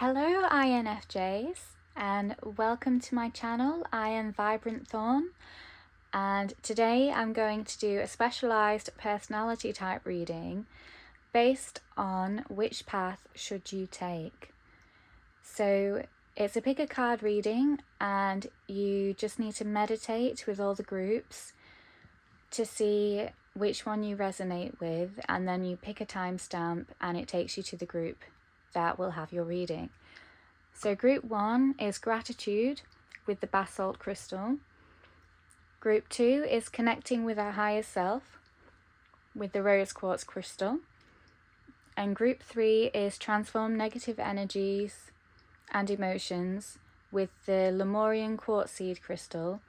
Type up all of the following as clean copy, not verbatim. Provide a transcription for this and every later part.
Hello INFJs and welcome to my channel. I am VibrantThorn and today I'm going to do a specialised personality type reading based on which path should you take. So it's a pick a card reading and you just need to meditate with all the groups to see which one you resonate with, and then you pick a timestamp and it takes you to the group that will have your reading. So group 1 is gratitude with the basalt crystal. Group 2 is connecting with our higher self with the rose quartz crystal. And group 3 is transform negative energies and emotions with the Lemurian quartz seed crystal.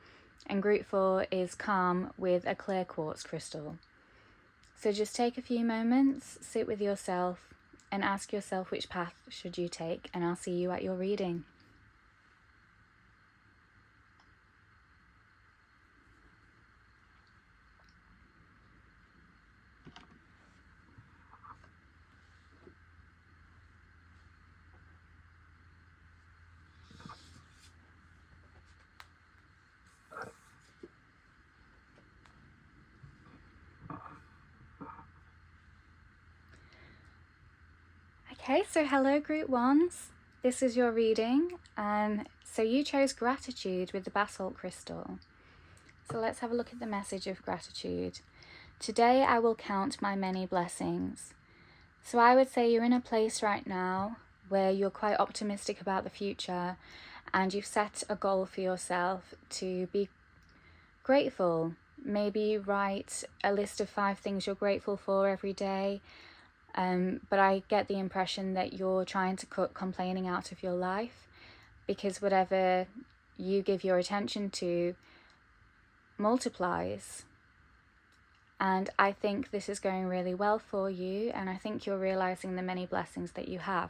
And group 4 is calm with a clear quartz crystal. So just take a few moments, sit with yourself and ask yourself which path should you take, and I'll see you at your reading. Okay, so hello group 1s. This is your reading. So you chose gratitude with the basalt crystal. So let's have a look at the message of gratitude. Today I will count my many blessings. So I would say you're in a place right now where you're quite optimistic about the future and you've set a goal for yourself to be grateful. Maybe write a list of 5 things you're grateful for every day. But I get the impression that you're trying to cut complaining out of your life, because whatever you give your attention to multiplies. And I think this is going really well for you, and I think you're realizing the many blessings that you have.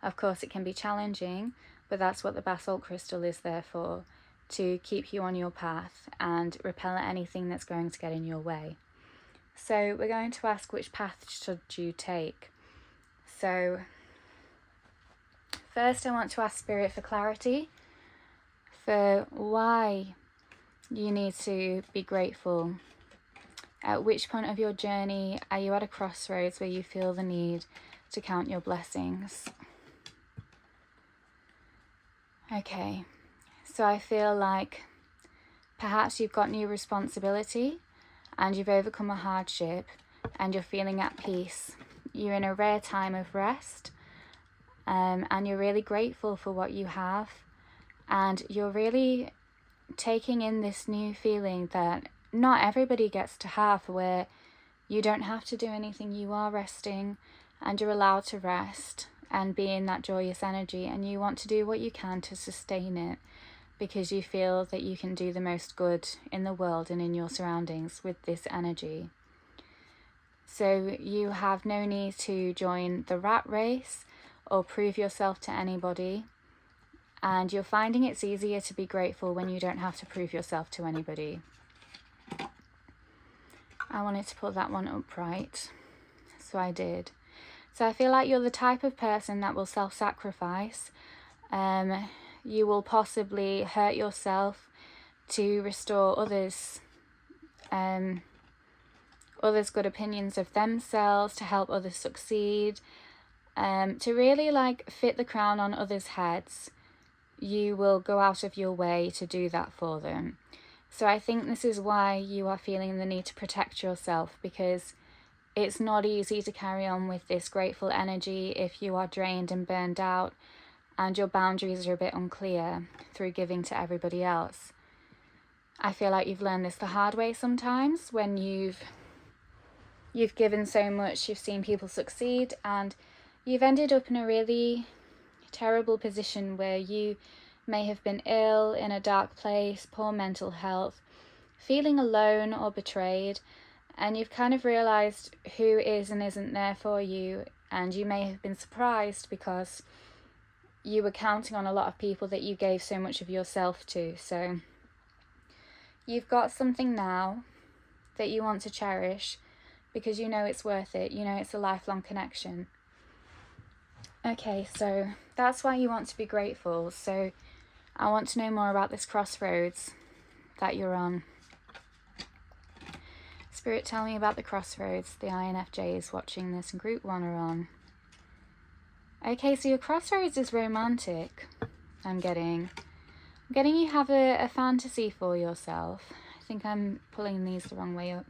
Of course, it can be challenging, but that's what the basalt crystal is there for, to keep you on your path and repel anything that's going to get in your way. So we're going to ask which path should you take. So first I want to ask Spirit for clarity for why you need to be grateful. At which point of your journey are you at a crossroads where you feel the need to count your blessings? Okay, so I feel like perhaps you've got new responsibility and you've overcome a hardship and you're feeling at peace. You're in a rare time of rest, and you're really grateful for what you have, and you're really taking in this new feeling that not everybody gets to have, where you don't have to do anything. You are resting and you're allowed to rest and be in that joyous energy, and you want to do what you can to sustain it, because you feel that you can do the most good in the world and in your surroundings with this energy. So you have no need to join the rat race or prove yourself to anybody. And you're finding it's easier to be grateful when you don't have to prove yourself to anybody. I wanted to pull that one upright, so I did. So I feel like you're the type of person that will self-sacrifice. You will possibly hurt yourself to restore others' good opinions of themselves, to help others succeed, to really fit the crown on others' heads. You will go out of your way to do that for them. So I think this is why you are feeling the need to protect yourself, because it's not easy to carry on with this grateful energy if you are drained and burned out and your boundaries are a bit unclear through giving to everybody else. I feel like you've learned this the hard way sometimes when you've given so much, you've seen people succeed, and you've ended up in a really terrible position where you may have been ill, in a dark place, poor mental health, feeling alone or betrayed, and you've kind of realized who is and isn't there for you, and you may have been surprised because you were counting on a lot of people that you gave so much of yourself to. So you've got something now that you want to cherish because you know it's worth it. You know it's a lifelong connection. Okay, so that's why you want to be grateful. So I want to know more about this crossroads that you're on. Spirit, tell me about the crossroads the INFJs watching this in group 1 are on. Okay, so your crossroads is romantic. I'm getting you have a fantasy for yourself. I think I'm pulling these the wrong way up.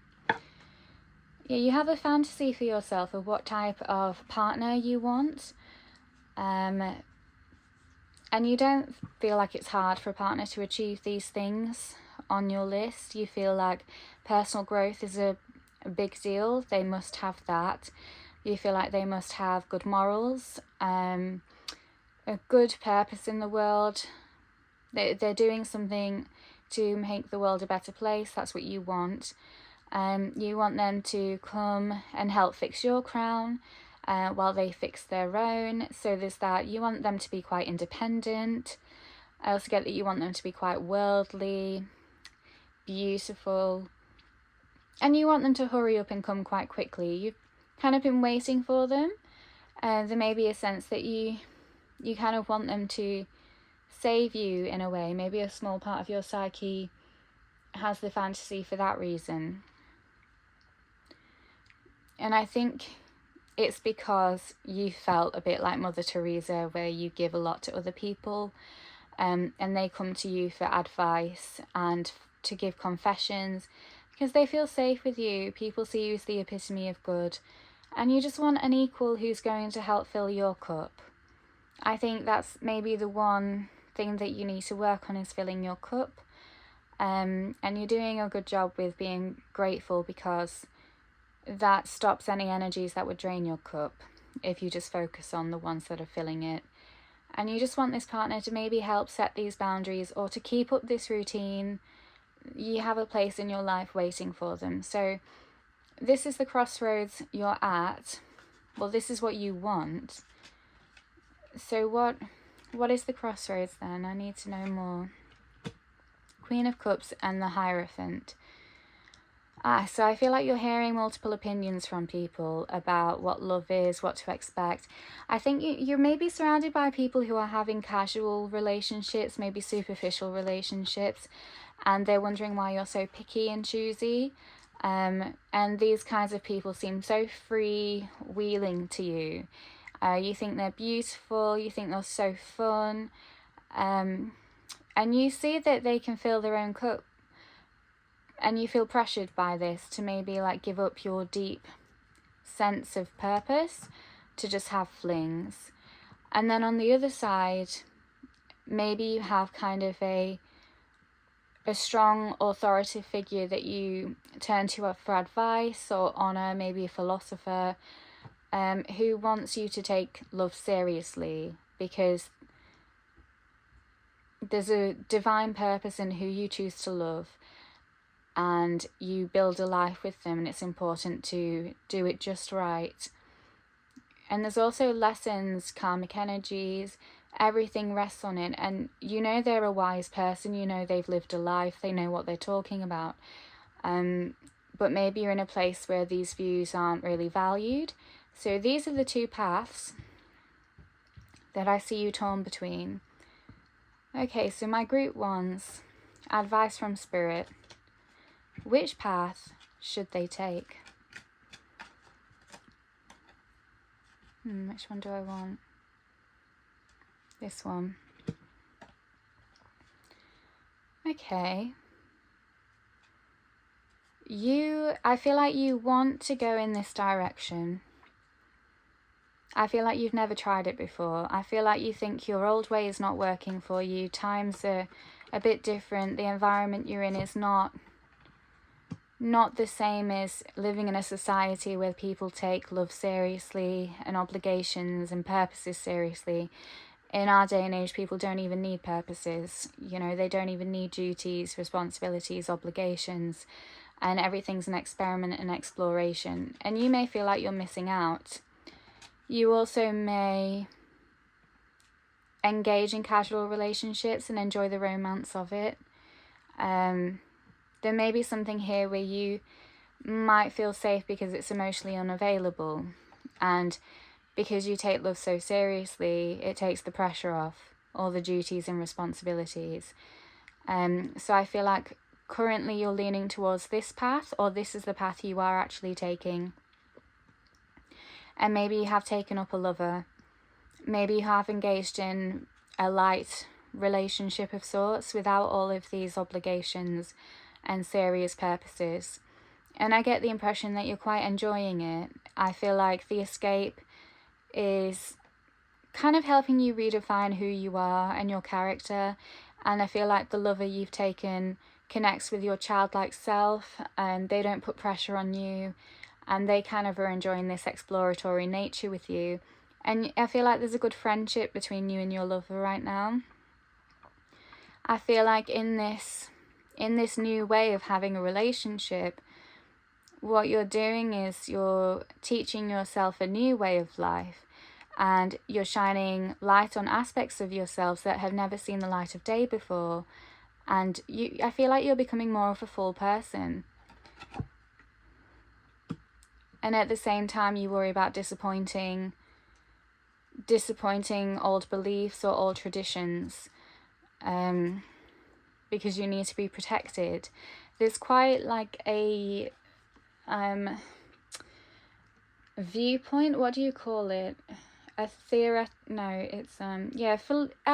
Yeah, you have a fantasy for yourself of what type of partner you want. And you don't feel like it's hard for a partner to achieve these things on your list. You feel like personal growth is a big deal. They must have that. You feel like they must have good morals, a good purpose in the world. They're doing something to make the world a better place. That's what you want. You want them to come and help fix your crown while they fix their own. So there's that. You want them to be quite independent. I also get that you want them to be quite worldly, beautiful, and you want them to hurry up and come quite quickly. You've kind of been waiting for them. There may be a sense that you kind of want them to save you in a way. Maybe a small part of your psyche has the fantasy for that reason. And I think it's because you felt a bit like Mother Teresa, where you give a lot to other people, and they come to you for advice and to give confessions because they feel safe with you. People see you as the epitome of good, and you just want an equal who's going to help fill your cup. I think that's maybe the one thing that you need to work on, is filling your cup. And you're doing a good job with being grateful, because that stops any energies that would drain your cup if you just focus on the ones that are filling it. And you just want this partner to maybe help set these boundaries or to keep up this routine. You have a place in your life waiting for them. So this is the crossroads you're at. Well, this is what you want. So what is the crossroads then? I need to know more. Queen of Cups and the Hierophant. So I feel like you're hearing multiple opinions from people about what love is, what to expect. I think you're maybe surrounded by people who are having casual relationships, maybe superficial relationships, and they're wondering why you're so picky and choosy. And these kinds of people seem so freewheeling to you. You think they're beautiful, you think they're so fun, and you see that they can fill their own cup. And you feel pressured by this to maybe like give up your deep sense of purpose to just have flings. And then on the other side, maybe you have kind of a strong authoritative figure that you turn to for advice or honor, maybe a philosopher, who wants you to take love seriously, because there's a divine purpose in who you choose to love. And you build a life with them, and it's important to do it just right. And there's also lessons, karmic energies, everything rests on it. And you know they're a wise person, you know they've lived a life, they know what they're talking about. But maybe you're in a place where these views aren't really valued. So these are the two paths that I see you torn between. Okay, so my group ones, advice from Spirit. Which path should they take? Which one do I want? This one. Okay. I feel like you want to go in this direction. I feel like you've never tried it before. I feel like you think your old way is not working for you. Times are a bit different. The environment you're in is not the same as living in a society where people take love seriously and obligations and purposes seriously. In our day and age, people don't even need purposes. You know, they don't even need duties, responsibilities, obligations, and everything's an experiment and exploration. And you may feel like you're missing out. You also may engage in casual relationships and enjoy the romance of it. There may be something here where you might feel safe because it's emotionally unavailable, and because you take love so seriously, it takes the pressure off, all the duties and responsibilities. So I feel like currently you're leaning towards this path, or this is the path you are actually taking. And maybe you have taken up a lover. Maybe you have engaged in a light relationship of sorts without all of these obligations and serious purposes. And I get the impression that you're quite enjoying it. I feel like the escape is kind of helping you redefine who you are and your character. And I feel like the lover you've taken connects with your childlike self, and they don't put pressure on you, and they kind of are enjoying this exploratory nature with you. And I feel like there's a good friendship between you and your lover right now. I feel like in this new way of having a relationship, what you're doing is you're teaching yourself a new way of life, and you're shining light on aspects of yourselves that have never seen the light of day before. And I feel like you're becoming more of a full person. And at the same time, you worry about disappointing old beliefs or old traditions, because you need to be protected. There's quite like a viewpoint, what do you call it? I'll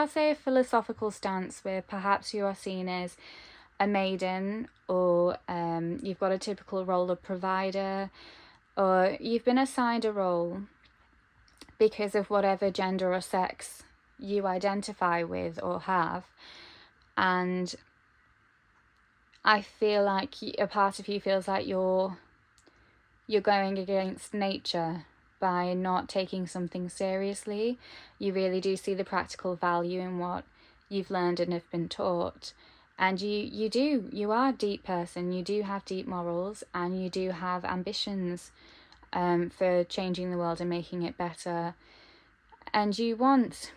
say a philosophical stance where perhaps you are seen as a maiden, or you've got a typical role of provider, or you've been assigned a role because of whatever gender or sex you identify with or have. And I feel like a part of you feels like you're going against nature by not taking something seriously. You really do see the practical value in what you've learned and have been taught. And you are a deep person, you do have deep morals, and you do have ambitions for changing the world and making it better. And you want,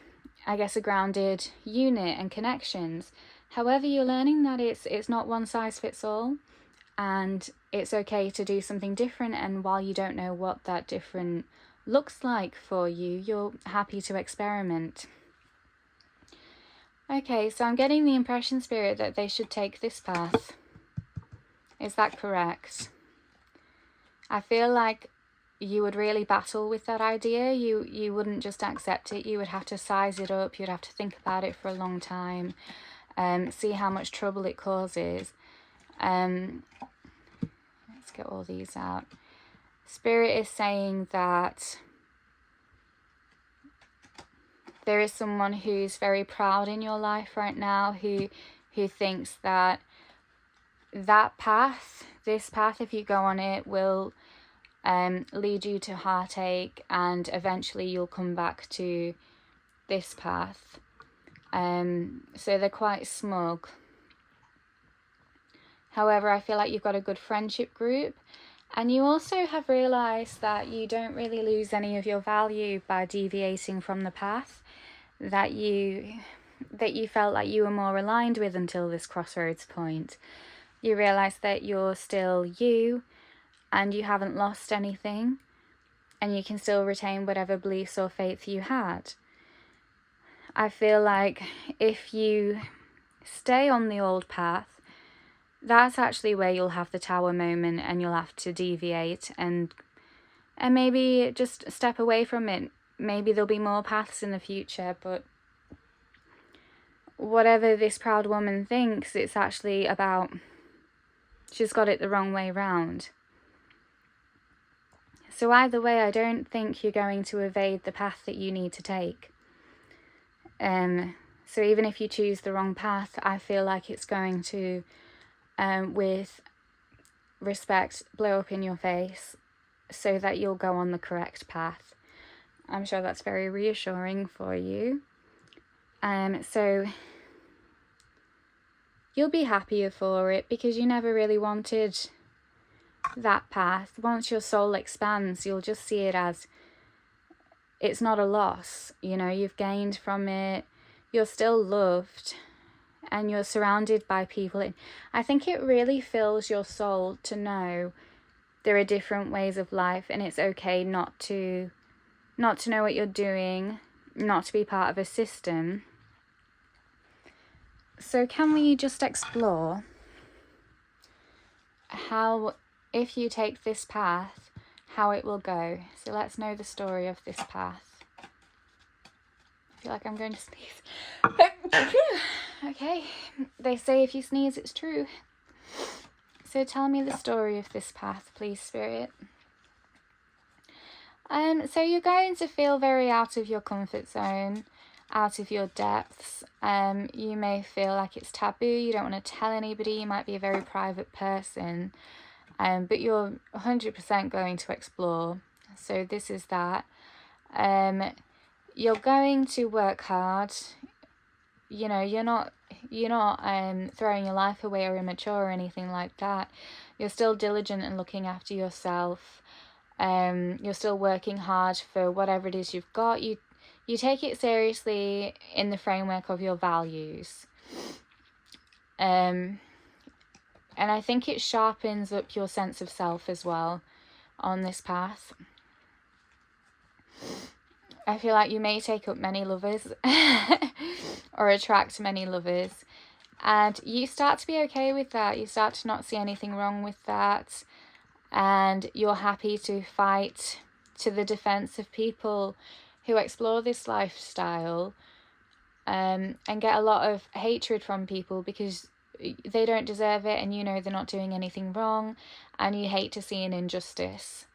I guess, a grounded unit and connections. However, you're learning that it's not one size fits all, and it's okay to do something different. And while you don't know what that different looks like for you, you're happy to experiment. Okay, so I'm getting the impression, Spirit, that they should take this path. Is that correct? I feel like you would really battle with that idea. You wouldn't just accept it. You would have to size it up. You'd have to think about it for a long time, see how much trouble it causes. Let's get all these out. Spirit is saying that there is someone who's very proud in your life right now, who thinks that path, this path, if you go on it, will lead you to heartache, and eventually you'll come back to this path. So they're quite smug. However, I feel like you've got a good friendship group, and you also have realised that you don't really lose any of your value by deviating from the path that you felt like you were more aligned with until this crossroads point. You realise that you're still you, and you haven't lost anything, and you can still retain whatever beliefs or faith you had. I feel like if you stay on the old path, that's actually where you'll have the tower moment, and you'll have to deviate and maybe just step away from it. Maybe there'll be more paths in the future, but whatever this proud woman thinks, it's actually about, she's got it the wrong way round. So either way, I don't think you're going to evade the path that you need to take. So even if you choose the wrong path, I feel like it's going to, with respect, blow up in your face so that you'll go on the correct path. I'm sure that's very reassuring for you. So you'll be happier for it, because you never really wanted that path. Once your soul expands, you'll just see it as, it's not a loss. You know, you've gained from it. You're still loved, and you're surrounded by people. I think it really fills your soul to know there are different ways of life, and it's okay not to not to know what you're doing, not to be part of a system. So can we just explore how, if you take this path, how it will go? So let's know the story of this path. I feel like I'm going to sneeze. Okay, they say if you sneeze, it's true. So tell me the story of this path, please, Spirit. So you're going to feel very out of your comfort zone, out of your depths. You may feel like it's taboo, you don't want to tell anybody, you might be a very private person, but you're 100% going to explore. So this is that. You're going to work hard. You know, you're not throwing your life away or immature or anything like that. You're still diligent and looking after yourself. You're still working hard for whatever it is you've got. You take it seriously in the framework of your values. And I think it sharpens up your sense of self as well on this path. I feel like you may take up many lovers or attract many lovers, and you start to be okay with that. You start to not see anything wrong with that, and you're happy to fight to the defense of people who explore this lifestyle, and get a lot of hatred from people because they don't deserve it, and you know they're not doing anything wrong, and you hate to see an injustice.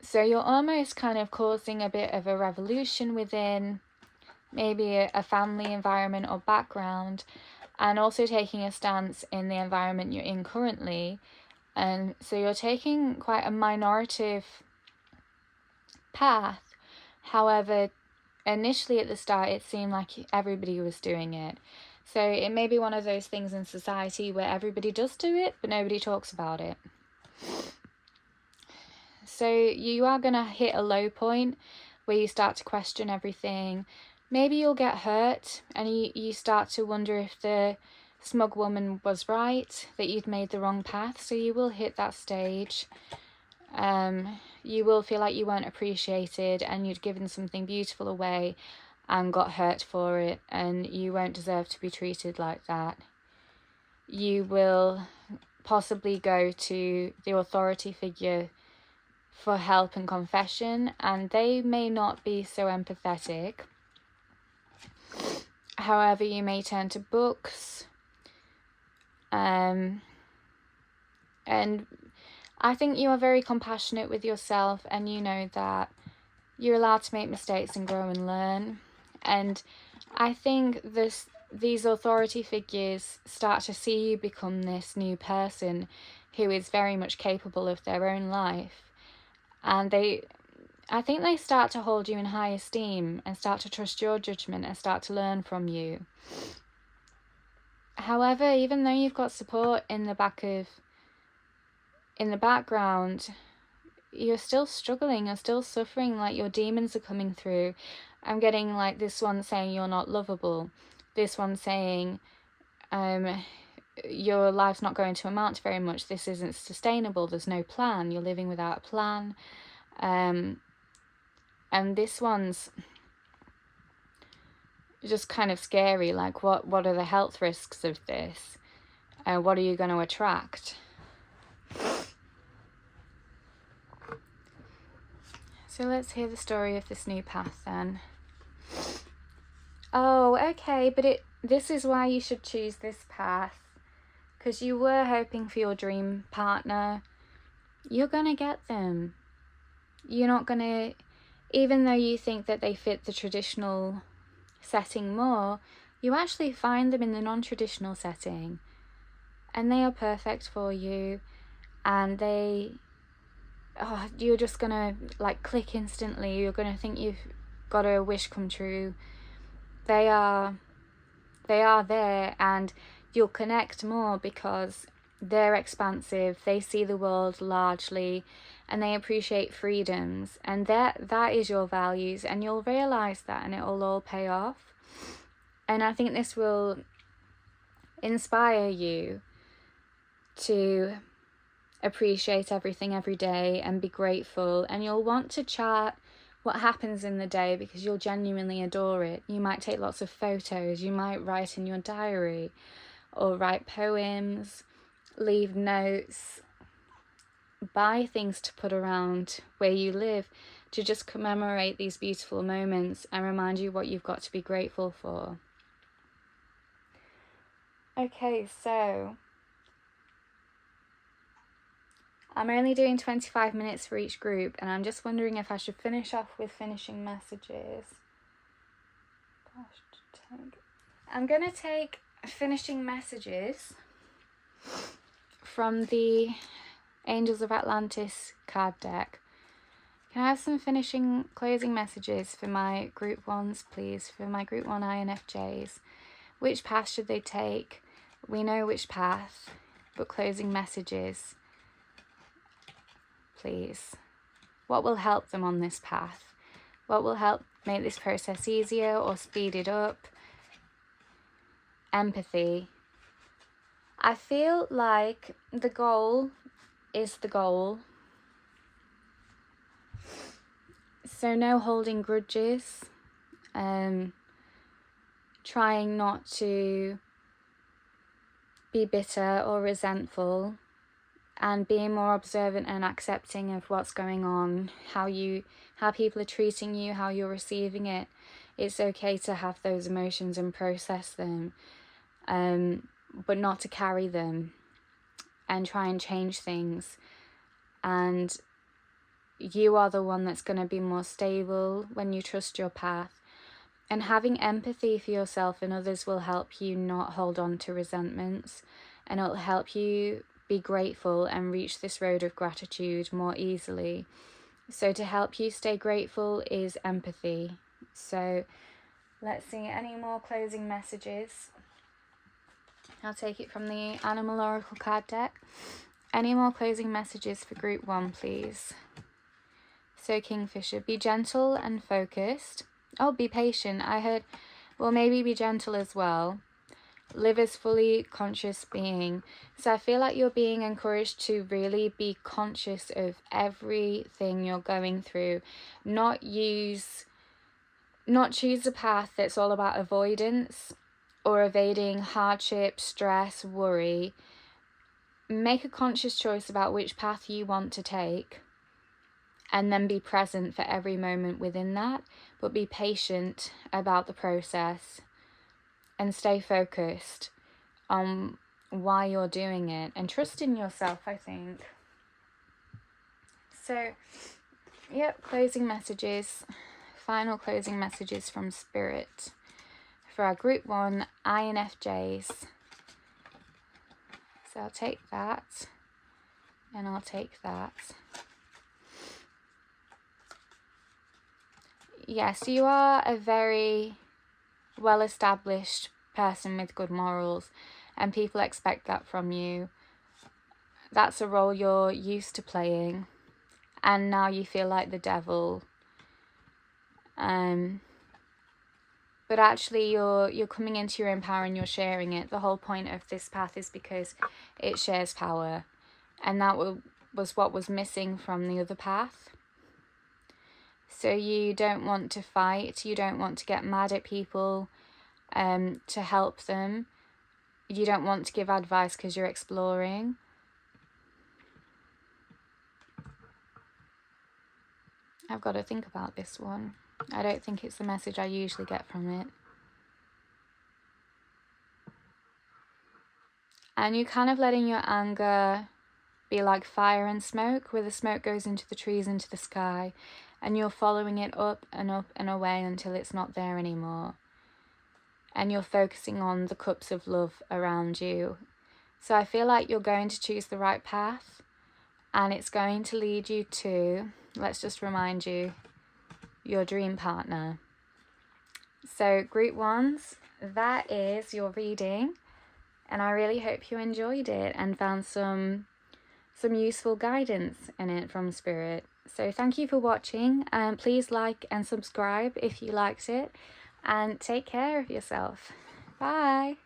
So you're almost kind of causing a bit of a revolution within maybe a family environment or background, and also taking a stance in the environment you're in currently. And so you're taking quite a minorative path. However, initially at the start it seemed like everybody was doing it. So it may be one of those things in society where everybody does do it, but nobody talks about it. So you are going to hit a low point where you start to question everything. Maybe you'll get hurt and you start to wonder if the smug woman was right, that you'd made the wrong path. So you will hit that stage. You will feel like you weren't appreciated and you'd given something beautiful away and got hurt for it, and you won't deserve to be treated like that. You will possibly go to the authority figure for help and confession, and they may not be so empathetic. However, you may turn to books, and I think you are very compassionate with yourself, and you know that you're allowed to make mistakes and grow and learn. And I think these authority figures start to see you become this new person who is very much capable of their own life. And I think they start to hold you in high esteem and start to trust your judgment and start to learn from you. However, even though you've got support in the background, you're still struggling, you're still suffering, like your demons are coming through. I'm getting like this one saying you're not lovable. This one saying your life's not going to amount to very much. This isn't sustainable. There's no plan. You're living without a plan. And this one's just kind of scary. Like, what are the health risks of this? What are you going to attract? So let's hear the story of this new path then. Oh, okay, but this is why you should choose this path. Because you were hoping for your dream partner. You're going to get them. You're not going to, even though you think that they fit the traditional setting more, you actually find them in the non-traditional setting. And they are perfect for you. And you're just going to like click instantly. You're going to think you've got a wish come true. They are there, and you'll connect more because they're expansive, they see the world largely, and they appreciate freedoms, and that is your values, and you'll realize that, and it will all pay off. And I think this will inspire you to appreciate everything every day and be grateful, and you'll want to chart what happens in the day because you'll genuinely adore it. You might take lots of photos, you might write in your diary or write poems, leave notes, buy things to put around where you live to just commemorate these beautiful moments and remind you what you've got to be grateful for. Okay, so I'm only doing 25 minutes for each group, and I'm just wondering if I should finish off with finishing messages. I'm going to take finishing messages from the Angels of Atlantis card deck. Can I have some closing messages for my group ones, please? For my group 1 INFJs. Which path should they take? We know which path, but closing messages, please. What will help them on this path? What will help make this process easier or speed it up? Empathy. I feel like the goal is the goal. So no holding grudges, trying not to be bitter or resentful, and being more observant and accepting of what's going on, how people are treating you, how you're receiving it. It's okay to have those emotions and process them, but not to carry them and try and change things. And you are the one that's going to be more stable when you trust your path. And having empathy for yourself and others will help you not hold on to resentments, and it'll help you be grateful and reach this road of gratitude more easily. So to help you stay grateful is empathy. So let's see, any more closing messages? I'll take it from the Animal Oracle card deck. Any more closing messages for group 1, please? So Kingfisher, be gentle and focused. Oh, be patient. I heard, well, maybe be gentle as well. Live as fully conscious being. So I feel like you're being encouraged to really be conscious of everything you're going through. Not choose a path that's all about avoidance or evading hardship, stress, worry. Make a conscious choice about which path you want to take, and then be present for every moment within that, but be patient about the process and stay focused on why you're doing it and trust in yourself, I think. So, yep, closing messages, final closing messages from Spirit for our group 1 INFJs. So I'll take that, and I'll take that. Yes, you are a very well-established person with good morals, and people expect that from you. That's a role you're used to playing, and now you feel like the devil. But actually you're coming into your own power and you're sharing it. The whole point of this path is because it shares power, and that was what was missing from the other path. So you don't want to fight, you don't want to get mad at people to help them. You don't want to give advice because you're exploring. I've got to think about this one. I don't think it's the message I usually get from it. And you're kind of letting your anger be like fire and smoke, where the smoke goes into the trees, into the sky, and you're following it up and away until it's not there anymore. And you're focusing on the cups of love around you. So I feel like you're going to choose the right path, and it's going to lead you to, let's just remind you, your dream partner. So group 1s, that is your reading, and I really hope you enjoyed it and found some useful guidance in it from Spirit. So thank you for watching, and please like and subscribe if you liked it, and take care of yourself. Bye.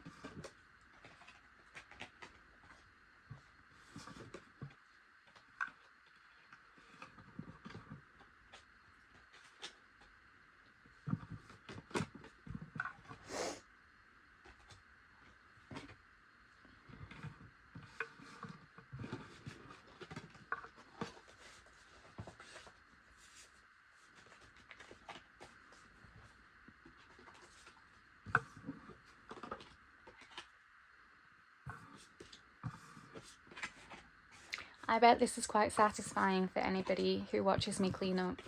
I bet this is quite satisfying for anybody who watches me clean up.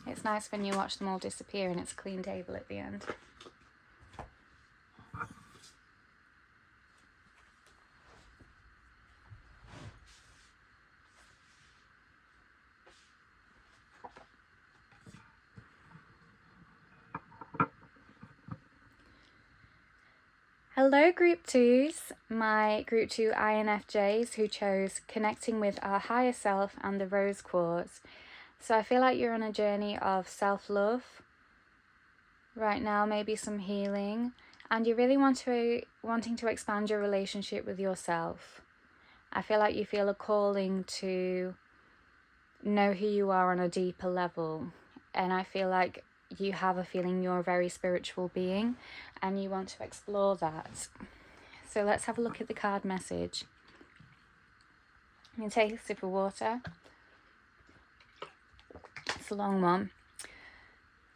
It's nice when you watch them all disappear and it's a clean table at the end. Hello Group 2s, my Group 2 INFJs who chose connecting with our higher self and the rose quartz. So I feel like you're on a journey of self-love right now, maybe some healing, and you're really wanting to expand your relationship with yourself. I feel like you feel a calling to know who you are on a deeper level, and I feel like you have a feeling you're a very spiritual being and you want to explore that. So let's have a look at the card message. You can take a sip of water. It's a long one.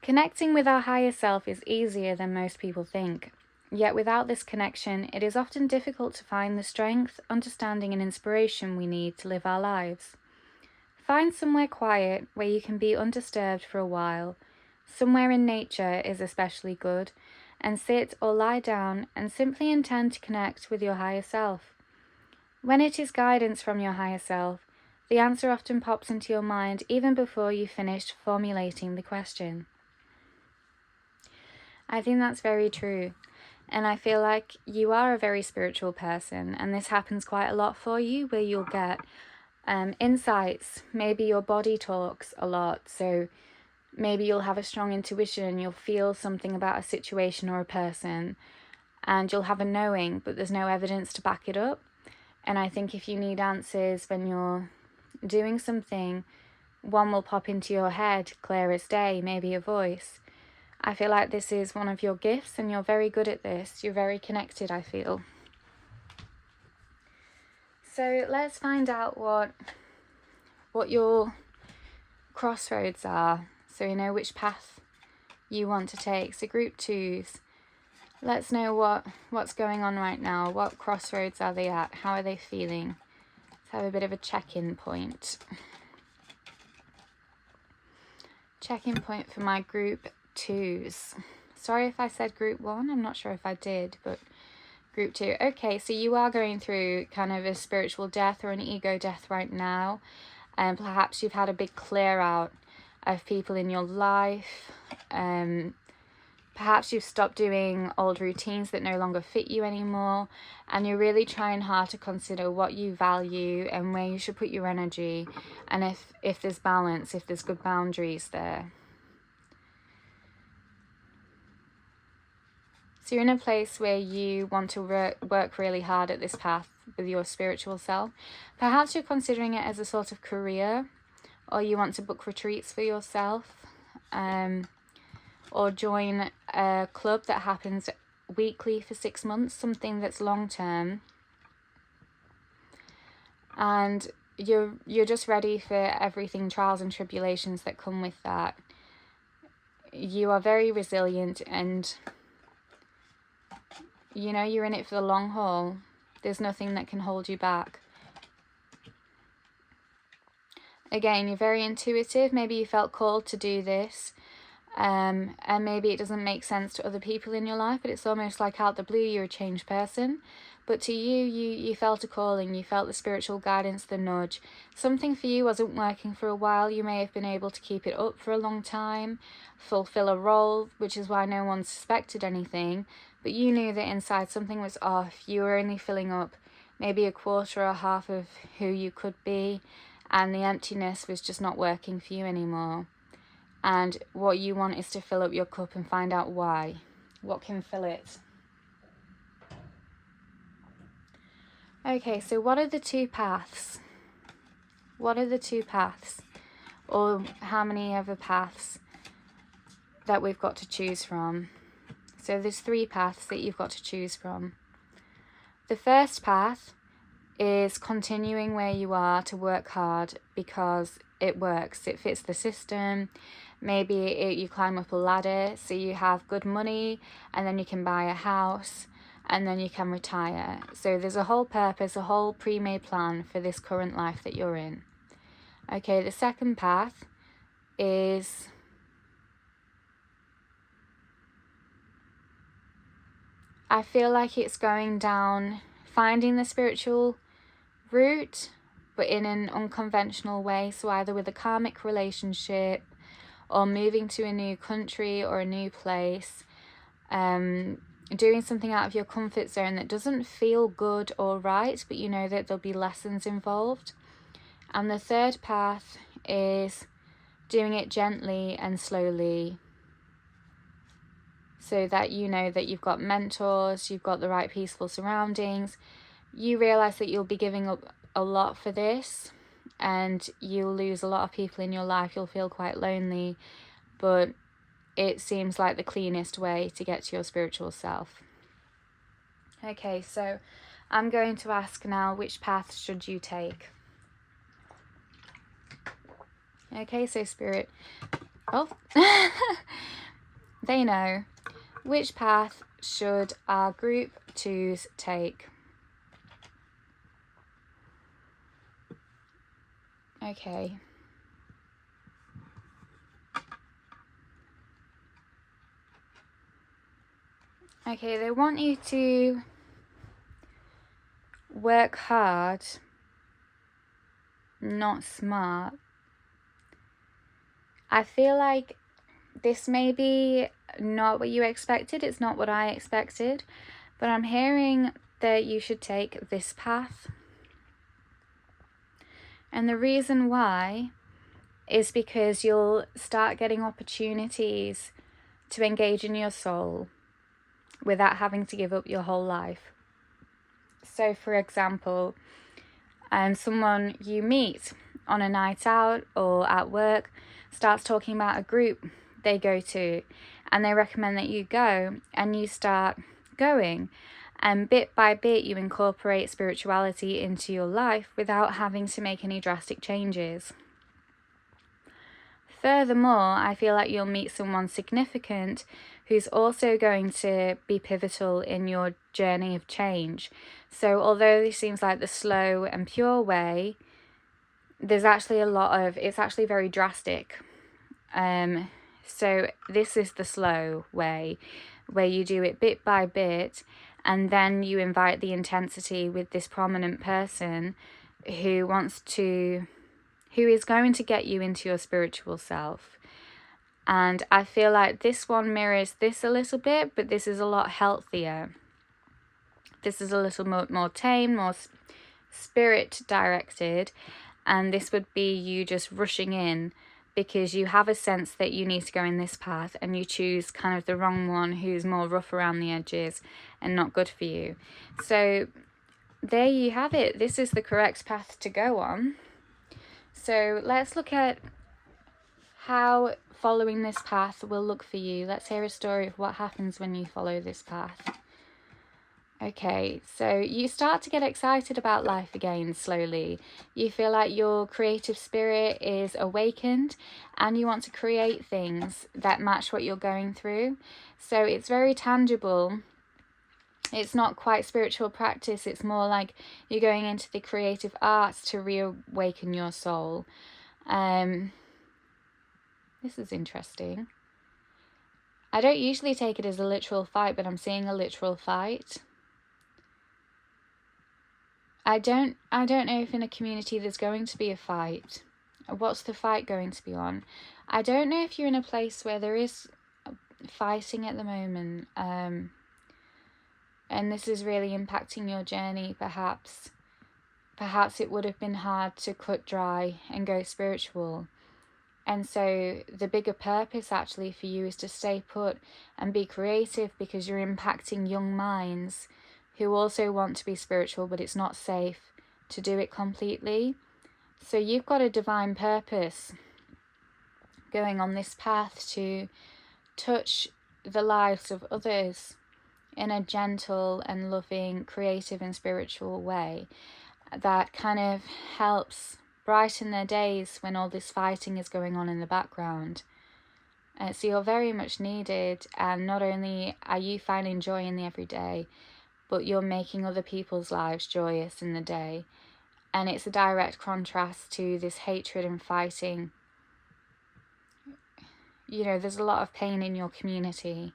Connecting with our higher self is easier than most people think. Yet without this connection, it is often difficult to find the strength, understanding and inspiration we need to live our lives. Find somewhere quiet where you can be undisturbed for a while. Somewhere in nature is especially good, and sit or lie down and simply intend to connect with your higher self. When it is guidance from your higher self, the answer often pops into your mind even before you've finished formulating the question. I think that's very true, and I feel like you are a very spiritual person, and this happens quite a lot for you, where you'll get insights. Maybe your body talks a lot, so maybe you'll have a strong intuition, you'll feel something about a situation or a person, and you'll have a knowing, but there's no evidence to back it up. And I think if you need answers when you're doing something, one will pop into your head, clear as day, maybe a voice. I feel like this is one of your gifts and you're very good at this. You're very connected, I feel. So let's find out what your crossroads are, so you know which path you want to take. So Group 2s, let's know what's going on right now. What crossroads are they at? How are they feeling? Let's have a bit of a check-in point. Check-in point for my Group 2s. Sorry if I said Group 1, I'm not sure if I did, but Group 2. Okay, so you are going through kind of a spiritual death or an ego death right now, and perhaps you've had a big clear out of people in your life. Perhaps you've stopped doing old routines that no longer fit you anymore, and you're really trying hard to consider what you value and where you should put your energy, and if there's balance, if there's good boundaries there. So you're in a place where you want to work really hard at this path with your spiritual self. Perhaps you're considering it as a sort of career, or you want to book retreats for yourself, or join a club that happens weekly for 6 months, something that's long term. And you're just ready for everything, trials and tribulations that come with that. You are very resilient, and you know you're in it for the long haul. There's nothing that can hold you back. Again, you're very intuitive. Maybe you felt called to do this, and maybe it doesn't make sense to other people in your life, but it's almost like out the blue you're a changed person. But to you felt a calling, you felt the spiritual guidance, the nudge. Something for you wasn't working for a while. You may have been able to keep it up for a long time, fulfill a role, which is why no one suspected anything. But you knew that inside something was off. You were only filling up maybe a quarter or half of who you could be, and the emptiness was just not working for you anymore. And what you want is to fill up your cup and find out why. What can fill it? Okay, so what are the two paths? What are the two paths? Or how many other paths that we've got to choose from? So there's 3 paths that you've got to choose from. The first path is continuing where you are to work hard because it works. It fits the system. Maybe you climb up a ladder so you have good money and then you can buy a house. and then you can retire. So there's a whole purpose, a whole pre-made plan for this current life that you're in. Okay, the second path is I feel like it's going down, finding the spiritual route, but in an unconventional way. So either with a karmic relationship, or moving to a new country or a new place, doing something out of your comfort zone that doesn't feel good or right, but you know that there'll be lessons involved. And the third path is doing it gently and slowly, so that you know that you've got mentors, you've got the right peaceful surroundings. You realize that you'll be giving up a lot for this, and you'll lose a lot of people in your life. You'll feel quite lonely, but it seems like the cleanest way to get to your spiritual self. Okay, so I'm going to ask now, which path should you take? Okay, so Spirit, they know. Which path should our group 2s take? Okay. Okay, they want you to work hard, not smart. I feel like this may be not what you expected. It's not what I expected, but I'm hearing that you should take this path. And the reason why is because you'll start getting opportunities to engage in your soul without having to give up your whole life. So for example, someone you meet on a night out or at work starts talking about a group they go to, and they recommend that you go, and you start going, and bit by bit you incorporate spirituality into your life without having to make any drastic changes. Furthermore, I feel like you'll meet someone significant who's also going to be pivotal in your journey of change. So although this seems like the slow and pure way, there's actually it's actually very drastic. So this is the slow way, where you do it bit by bit, and then you invite the intensity with this prominent person who is going to get you into your spiritual self. And I feel like this one mirrors this a little bit, but this is a lot healthier. This is a little more tame, more spirit directed, and this would be you just rushing in because you have a sense that you need to go in this path, and you choose kind of the wrong one who's more rough around the edges and not good for you. So there you have it. This is the correct path to go on. So let's look at how following this path will look for you. Let's hear a story of what happens when you follow this path. Okay, so you start to get excited about life again slowly. You feel like your creative spirit is awakened, and you want to create things that match what you're going through. So it's very tangible. It's not quite spiritual practice. It's more like you're going into the creative arts to reawaken your soul. This is interesting. I don't usually take it as a literal fight, but I'm seeing a literal fight. I don't know if in a community there's going to be a fight. What's the fight going to be on? I don't know if you're in a place where there is fighting at the moment. And this is really impacting your journey, perhaps. Perhaps it would have been hard to cut dry and go spiritual. And so the bigger purpose actually for you is to stay put and be creative, because you're impacting young minds who also want to be spiritual, but it's not safe to do it completely. So you've got a divine purpose going on this path to touch the lives of others in a gentle and loving, creative and spiritual way that kind of helps brighten their days when all this fighting is going on in the background. So you're very much needed, and not only are you finding joy in the everyday, but you're making other people's lives joyous in the day. And it's a direct contrast to this hatred and fighting. You know, there's a lot of pain in your community.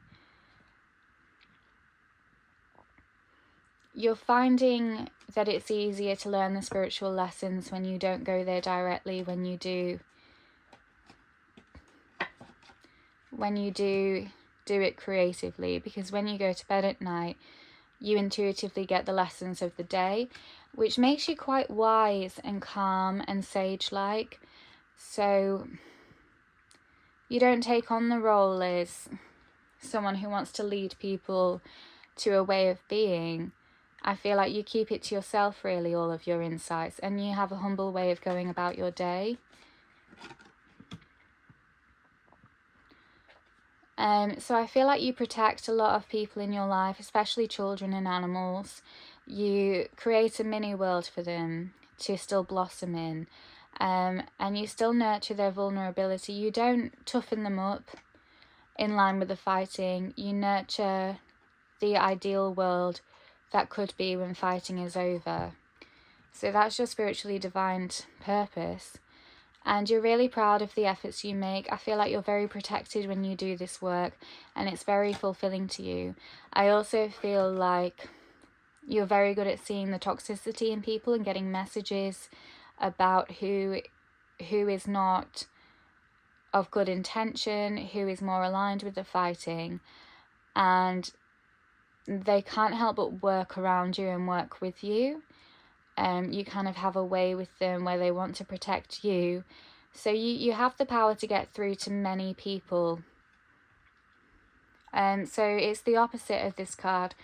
You're finding that it's easier to learn the spiritual lessons when you don't go there directly, when you do it creatively, because when you go to bed at night, you intuitively get the lessons of the day, which makes you quite wise and calm and sage-like. So you don't take on the role as someone who wants to lead people to a way of being. I feel like you keep it to yourself, really, all of your insights, and you have a humble way of going about your day. So I feel like you protect a lot of people in your life, especially children and animals. You create a mini world for them to still blossom in, and you still nurture their vulnerability. You don't toughen them up in line with the fighting. You nurture the ideal world that could be when fighting is over. So that's your spiritually divined purpose. And you're really proud of the efforts you make. I feel like you're very protected when you do this work, and it's very fulfilling to you. I also feel like you're very good at seeing the toxicity in people and getting messages about who is not of good intention, who is more aligned with the fighting, and they can't help but work around you and work with you. You kind of have a way with them where they want to protect you. So you have the power to get through to many people. So it's the opposite of this card.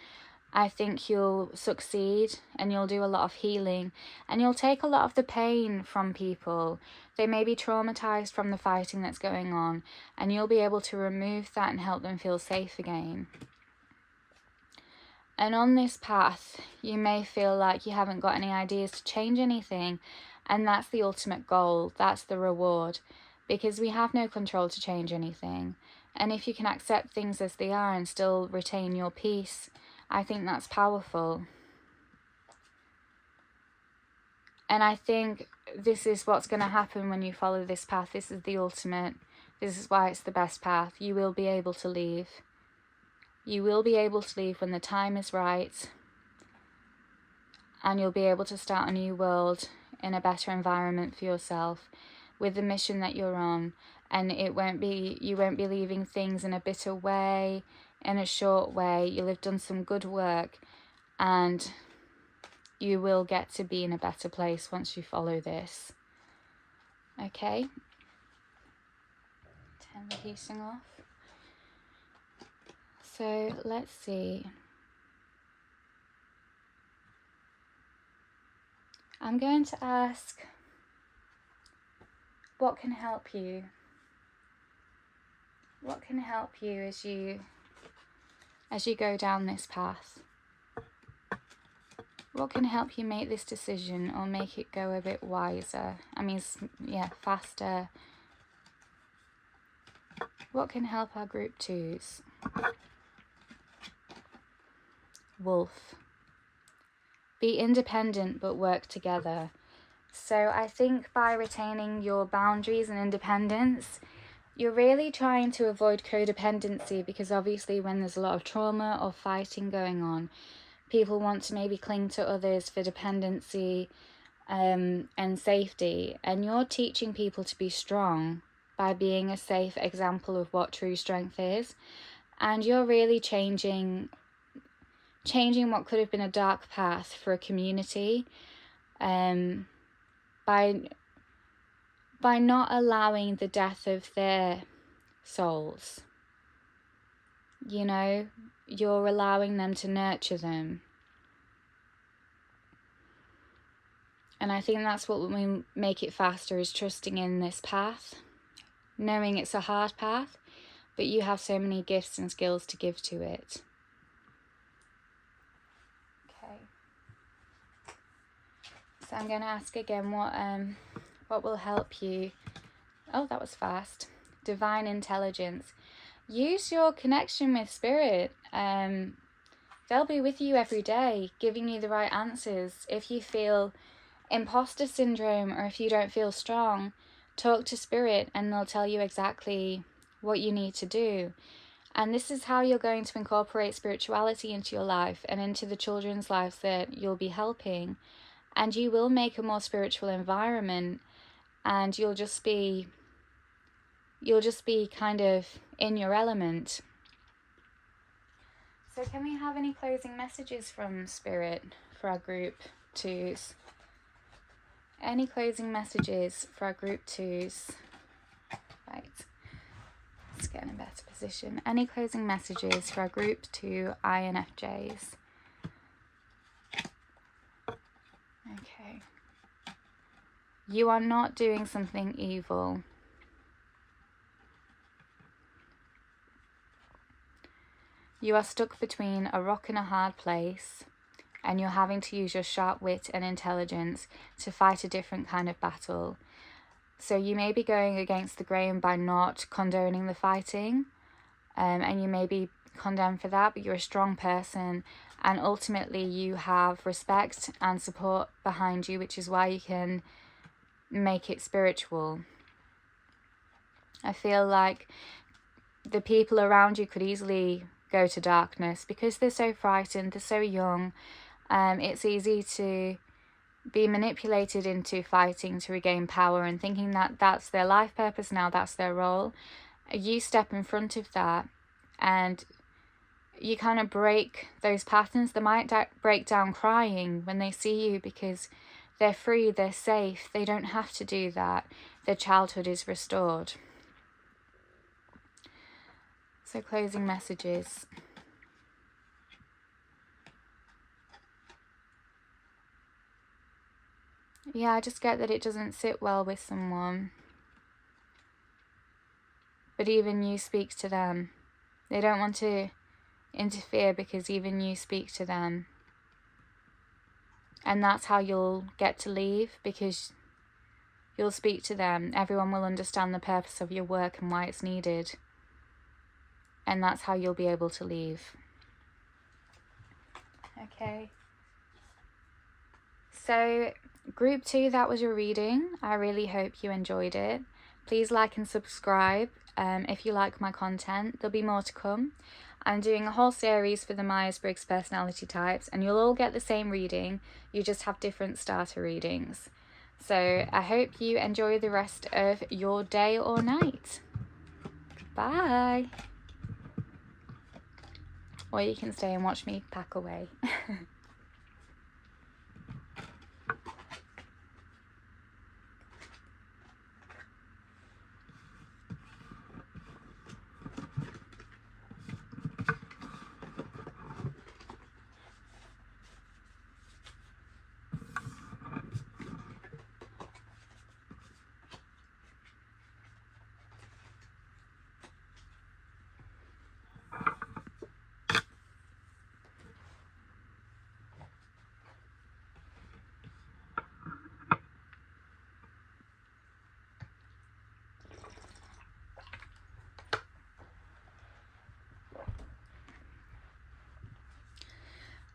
I think you'll succeed and you'll do a lot of healing, and you'll take a lot of the pain from people. They may be traumatized from the fighting that's going on, and you'll be able to remove that and help them feel safe again. And on this path, you may feel like you haven't got any ideas to change anything, and that's the ultimate goal, that's the reward, because we have no control to change anything. And if you can accept things as they are and still retain your peace, I think that's powerful. And I think this is what's going to happen when you follow this path. This is the ultimate. This is why it's the best path. You will be able to leave. You will be able to leave when the time is right, and you'll be able to start a new world in a better environment for yourself with the mission that you're on. And you won't be leaving things in a bitter way, in a short way. You'll have done some good work, and you will get to be in a better place once you follow this. Okay? Turn the heating off. So let's see. I'm going to ask, what can help you? What can help you as you go down this path? What can help you make this decision or make it go a bit wiser? I mean, yeah, faster. What can help our group twos? Wolf. Be independent but work together. So I think by retaining your boundaries and independence, you're really trying to avoid codependency, because obviously when there's a lot of trauma or fighting going on, people want to maybe cling to others for dependency and safety. And you're teaching people to be strong by being a safe example of what true strength is. And you're really changing what could have been a dark path for a community, by not allowing the death of their souls. You know, you're allowing them to nurture them. And I think that's what will make it faster, is trusting in this path, knowing it's a hard path, but you have so many gifts and skills to give to it. So I'm going to ask again, what will help you? Oh, that was fast. Divine intelligence. Use your connection with spirit. they'll be with you every day, giving you the right answers. If you feel imposter syndrome or if you don't feel strong, talk to Spirit and they'll tell you exactly what you need to do. And this is how you're going to incorporate spirituality into your life and into the children's lives that you'll be helping. And you will make a more spiritual environment, and you'll just be kind of in your element. So can we have any closing messages from Spirit for our group 2s? Any closing messages for our group 2s? Right. Let's get in a better position. Any closing messages for our group 2 INFJs? Okay. You are not doing something evil. You are stuck between a rock and a hard place, and you're having to use your sharp wit and intelligence to fight a different kind of battle. So you may be going against the grain by not condoning the fighting, and you may be condemned for that, but you're a strong person, and ultimately you have respect and support behind you, which is why you can make it spiritual. I feel like the people around you could easily go to darkness because they're so frightened, they're so young. It's easy to be manipulated into fighting to regain power and thinking that that's their life purpose now, that's their role. You step in front of that and you kind of break those patterns. They might break down crying when they see you because they're free, they're safe, they don't have to do that. Their childhood is restored. So closing messages. Yeah, I just get that it doesn't sit well with someone. But even you speak to them. They don't want to interfere because even you speak to them. And that's how you'll get to leave, because you'll speak to them. Everyone will understand the purpose of your work and why it's needed. And that's how you'll be able to leave. Okay. So, group 2, that was your reading. I really hope you enjoyed it. Please like and subscribe if you like my content. There'll be more to come. I'm doing a whole series for the Myers-Briggs personality types, and you'll all get the same reading. You just have different starter readings. So I hope you enjoy the rest of your day or night. Bye. Or you can stay and watch me pack away.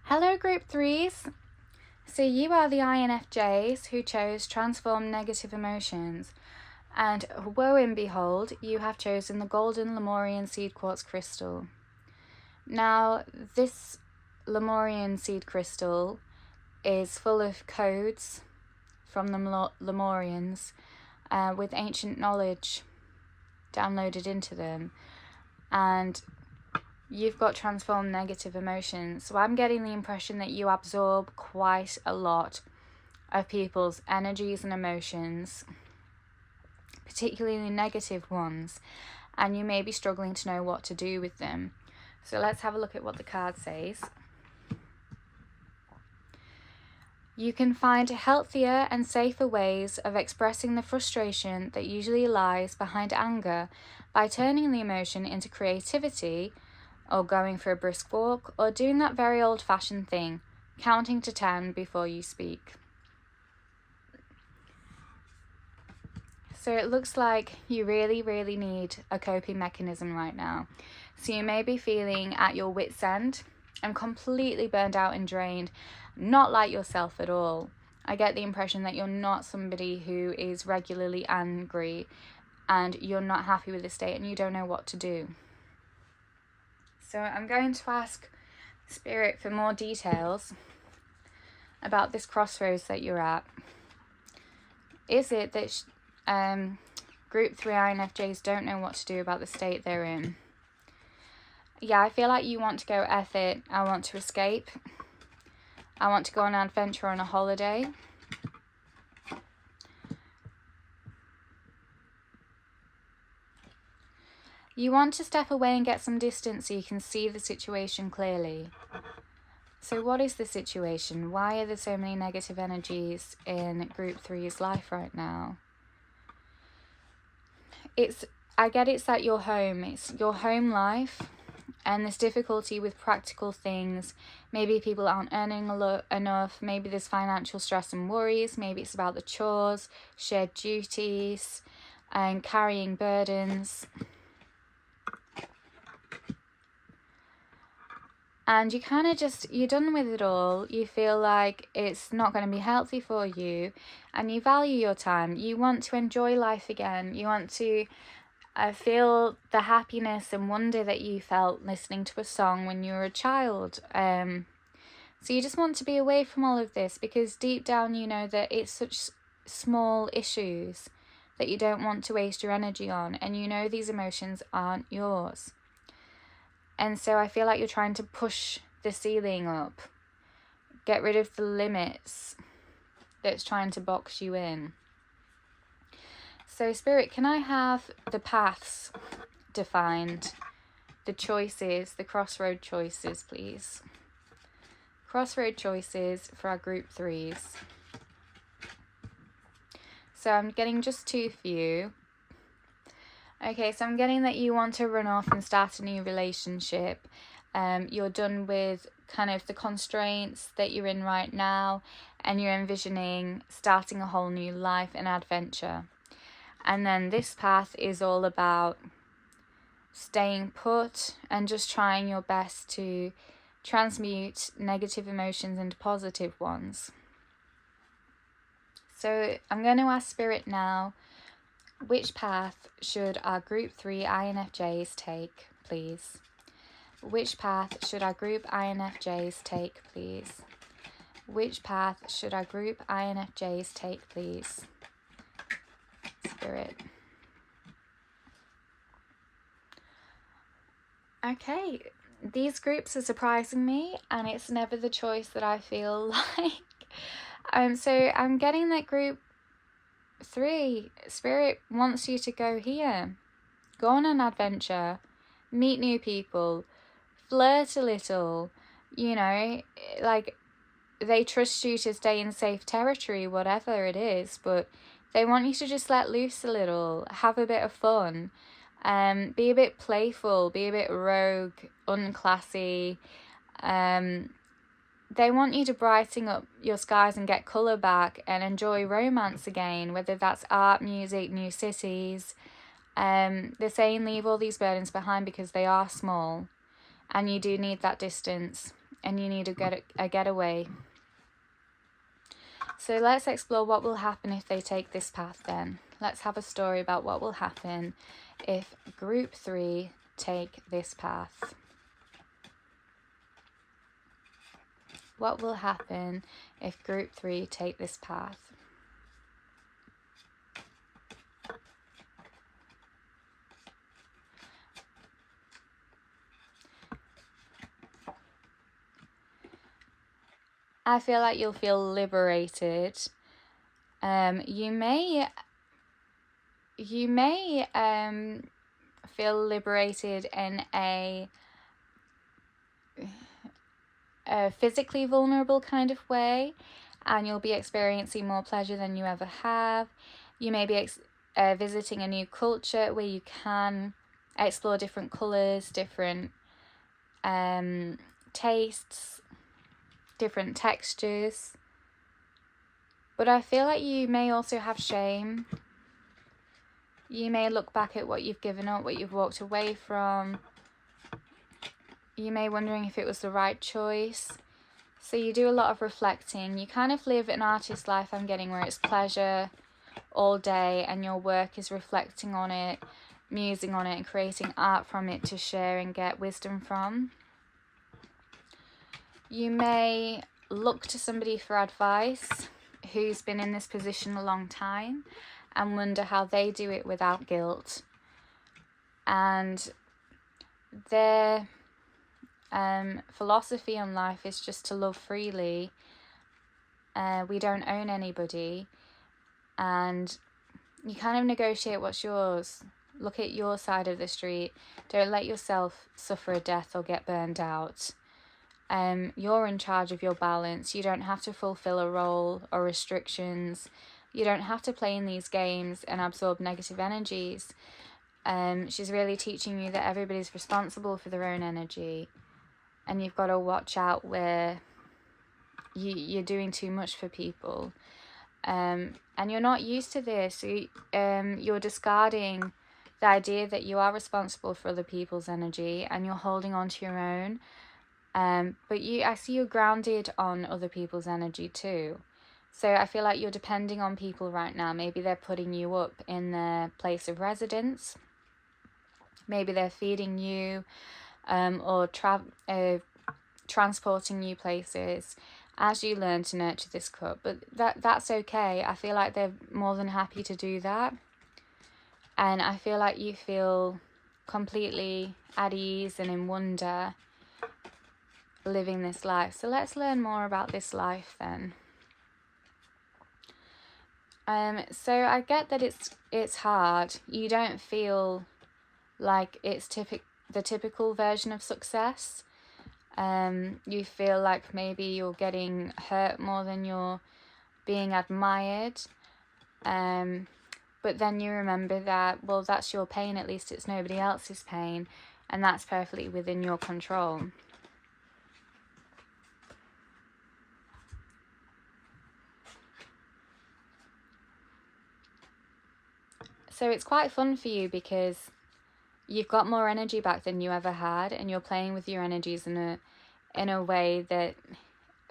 Hello group 3s. So you are the INFJs who chose transform negative emotions. And woe and behold, you have chosen the golden Lemurian seed quartz crystal. Now, this Lemurian seed crystal is full of codes from the Lemurians with ancient knowledge downloaded into them. And you've got transformed negative emotions. So I'm getting the impression that you absorb quite a lot of people's energies and emotions, particularly negative ones, and you may be struggling to know what to do with them. So let's have a look at what the card says. You can find healthier and safer ways of expressing the frustration that usually lies behind anger by turning the emotion into creativity, or going for a brisk walk, or doing that very old-fashioned thing, counting to 10 before you speak. So it looks like you really, really need a coping mechanism right now. So you may be feeling at your wit's end, and completely burned out and drained, not like yourself at all. I get the impression that you're not somebody who is regularly angry and you're not happy with the state and you don't know what to do. So I'm going to ask Spirit for more details about this crossroads that you're at. Is it that Group 3 INFJs don't know what to do about the state they're in? Yeah, I feel like you want to go F it, I want to escape. I want to go on an adventure, on a holiday. You want to step away and get some distance so you can see the situation clearly. So what is the situation? Why are there so many negative energies in Group 3's life right now? I get it's at your home. It's your home life. And there's difficulty with practical things. Maybe people aren't earning enough. Maybe there's financial stress and worries. Maybe it's about the chores, shared duties, and carrying burdens. And you kind of you're done with it all. You feel like it's not going to be healthy for you. And you value your time. You want to enjoy life again. You want to feel the happiness and wonder that you felt listening to a song when you were a child. So you just want to be away from all of this because deep down you know that it's such small issues that you don't want to waste your energy on, and you know these emotions aren't yours. And so I feel like you're trying to push the ceiling up, get rid of the limits that's trying to box you in. So Spirit, can I have the paths defined, the choices, the crossroad choices, please? Crossroad choices for our Group 3s. So I'm getting just 2 for you. Okay, so I'm getting that you want to run off and start a new relationship. You're done with kind of the constraints that you're in right now, and you're envisioning starting a whole new life and adventure. And then this path is all about staying put and just trying your best to transmute negative emotions into positive ones. So I'm going to ask Spirit now, which path should our Group 3 INFJs take, please? Which path should our Group INFJs take, please? Which path should our Group INFJs take, please? Spirit. Okay, these groups are surprising me, and it's never the choice that I feel like. So I'm getting that Group 3, Spirit wants you to go here. Go on an adventure, meet new people, flirt a little, you know, like they trust you to stay in safe territory, whatever it is, but they want you to just let loose a little, have a bit of fun, be a bit playful, be a bit rogue, unclassy. They want you to brighten up your skies and get colour back and enjoy romance again, whether that's art, music, new cities. They're saying leave all these burdens behind because they are small, and you do need that distance, and you need a getaway. So let's explore what will happen if they take this path then. Let's have a story about what will happen if Group 3 take this path. What will happen if Group 3 take this path? I feel like you'll feel liberated. You may feel liberated in a physically vulnerable kind of way, and you'll be experiencing more pleasure than you ever have. You may be visiting a new culture where you can explore different colours, different tastes, different textures. But I feel like you may also have shame. You may look back at what you've given up, what you've walked away from. you may be wondering if it was the right choice. So you do a lot of reflecting. You kind of live an artist life, I'm getting, where it's pleasure all day and your work is reflecting on it, musing on it, and creating art from it to share and get wisdom from. You may look to somebody for advice who's been in this position a long time and wonder how they do it without guilt. And their philosophy on life is just to love freely. We don't own anybody, and you kind of negotiate what's yours. Look at your side of the street. Don't let yourself suffer a death or get burned out. You're in charge of your balance. You don't have to fulfill a role or restrictions. You don't have to play in these games and absorb negative energies. She's really teaching you that everybody's responsible for their own energy, and you've got to watch out where you're doing too much for people. And you're not used to this. You're discarding the idea that you are responsible for other people's energy and you're holding on to your own. But I see you're grounded on other people's energy too. So I feel like you're depending on people right now. Maybe they're putting you up in their place of residence. Maybe they're feeding you or transporting you places as you learn to nurture this cup. But that's okay. I feel like they're more than happy to do that. And I feel like you feel completely at ease and in wonder living this life. So let's learn more about this life then. So I get that it's hard. You don't feel like it's the typical version of success. You feel like maybe you're getting hurt more than you're being admired. But then you remember that, well, that's your pain, at least it's nobody else's pain, and that's perfectly within your control. So it's quite fun for you because you've got more energy back than you ever had, and you're playing with your energies in a way that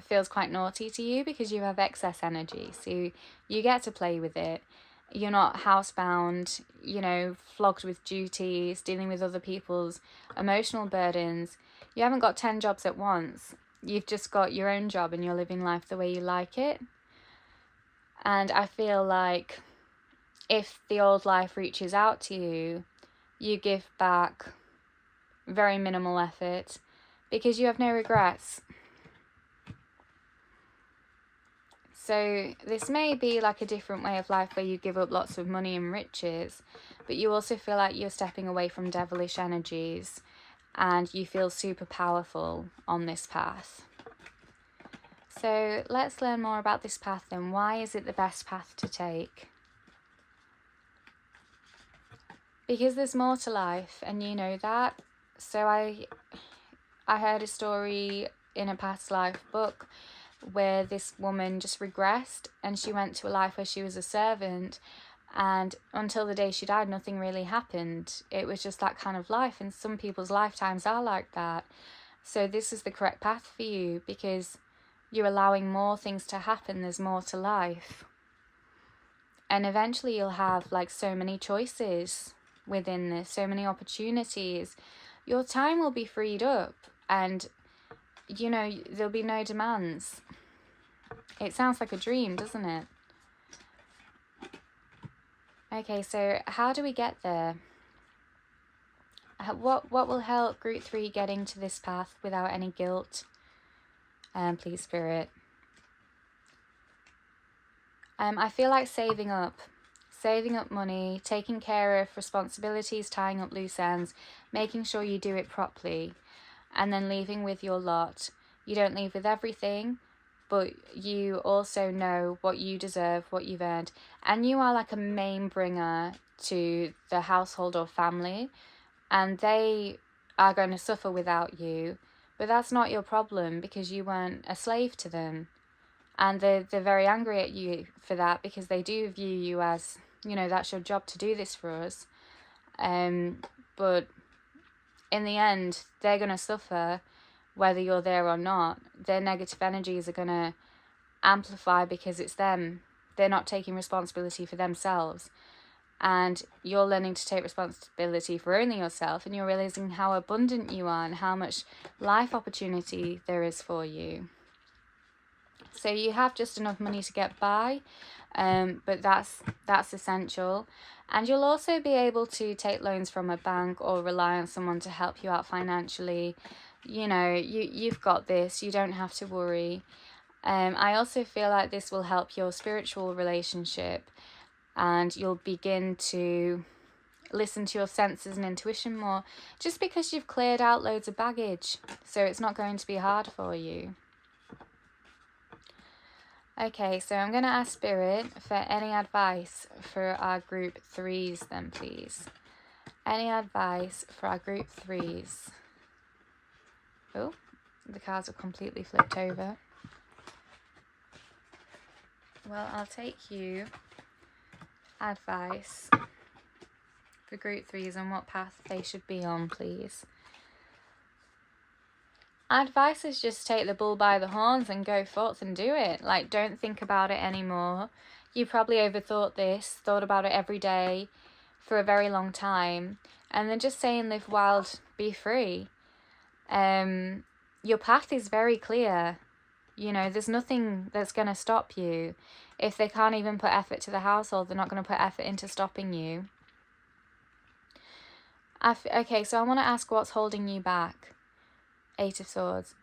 feels quite naughty to you because you have excess energy. So you get to play with it. You're not housebound, flogged with duties, dealing with other people's emotional burdens. You haven't got 10 jobs at once. You've just got your own job and you're living life the way you like it. And I feel like if the old life reaches out to you, you give back very minimal effort because you have no regrets. So this may be like a different way of life where you give up lots of money and riches, but you also feel like you're stepping away from devilish energies and you feel super powerful on this path. So let's learn more about this path then. Why is it the best path to take? Because there's more to life, and you know that. So I heard a story in a past life book where this woman just regressed and she went to a life where she was a servant, and until the day she died, nothing really happened. It was just that kind of life, and some people's lifetimes are like that. So this is the correct path for you because you're allowing more things to happen. There's more to life. And eventually you'll have like so many choices within this, so many opportunities. Your time will be freed up and there'll be no demands. It sounds like a dream, doesn't it? Okay, so how do we get there? What will help Group 3 getting to this path without any guilt? Please, Spirit. I feel like saving up money, taking care of responsibilities, tying up loose ends, making sure you do it properly, and then leaving with your lot. You don't leave with everything, but you also know what you deserve, what you've earned, and you are like a main bringer to the household or family, and they are going to suffer without you, but that's not your problem because you weren't a slave to them. And they're very angry at you for that because they do view you as, that's your job to do this for us. But in the end, they're going to suffer whether you're there or not. Their negative energies are going to amplify because it's them. They're not taking responsibility for themselves. And you're learning to take responsibility for only yourself, and you're realizing how abundant you are and how much life opportunity there is for you. So you have just enough money to get by, but that's essential. And you'll also be able to take loans from a bank or rely on someone to help you out financially. You know, you've got this. You don't have to worry. I also feel like this will help your spiritual relationship, and you'll begin to listen to your senses and intuition more, just because you've cleared out loads of baggage. So it's not going to be hard for you. Okay, so I'm going to ask Spirit for any advice for our group 3s then, please. Any advice for our group 3s? Oh, the cards are completely flipped over. Well, I'll take you advice for group 3s on what path they should be on, please. Advice is just take the bull by the horns and go forth and do it. Like, don't think about it anymore. You probably overthought this, thought about it every day for a very long time, and then just saying live wild, be free. Your path is very clear. You know, there's nothing that's going to stop you. If they can't even put effort to the household, they're not going to put effort into stopping you. Okay, so I want to ask what's holding you back. 8 of Swords.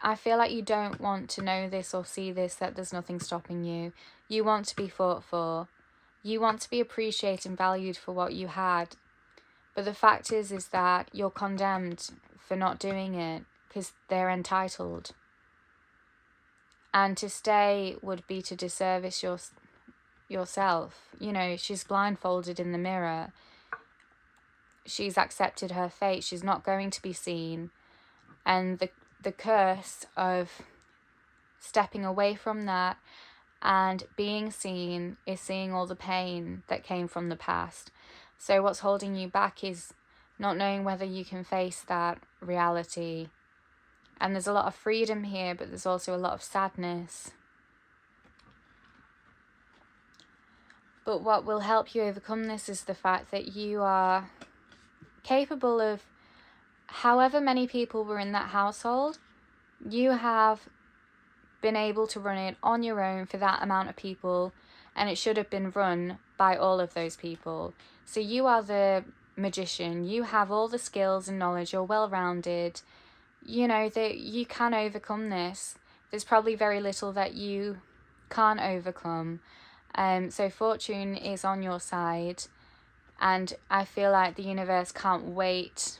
I feel like you don't want to know this or see this, that there's nothing stopping you. You want to be fought for. You want to be appreciated and valued for what you had. But the fact is that you're condemned for not doing it because they're entitled. And to stay would be to disservice yourself. You know, she's blindfolded in the mirror. She's accepted her fate. She's not going to be seen. And the curse of stepping away from that and being seen is seeing all the pain that came from the past. So what's holding you back is not knowing whether you can face that reality. And there's a lot of freedom here, but there's also a lot of sadness. But what will help you overcome this is the fact that you are capable of, however many people were in that household, you have been able to run it on your own for that amount of people, and it should have been run by all of those people. So you are the magician. You have all the skills and knowledge. You're well-rounded. You know that you can overcome this. There's probably very little that you can't overcome. So fortune is on your side, and I feel like the universe can't wait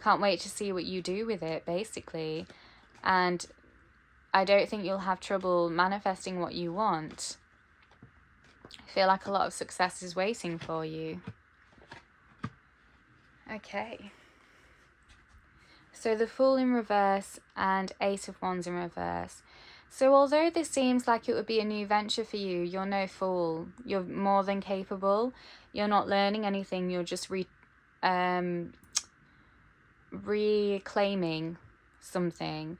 to see what you do with it, basically. And I don't think you'll have trouble manifesting what you want. I feel like a lot of success is waiting for you. Okay. So the Fool in reverse and 8 of Wands in reverse. So although this seems like it would be a new venture for you, you're no fool. You're more than capable. You're not learning anything. You're just reclaiming something.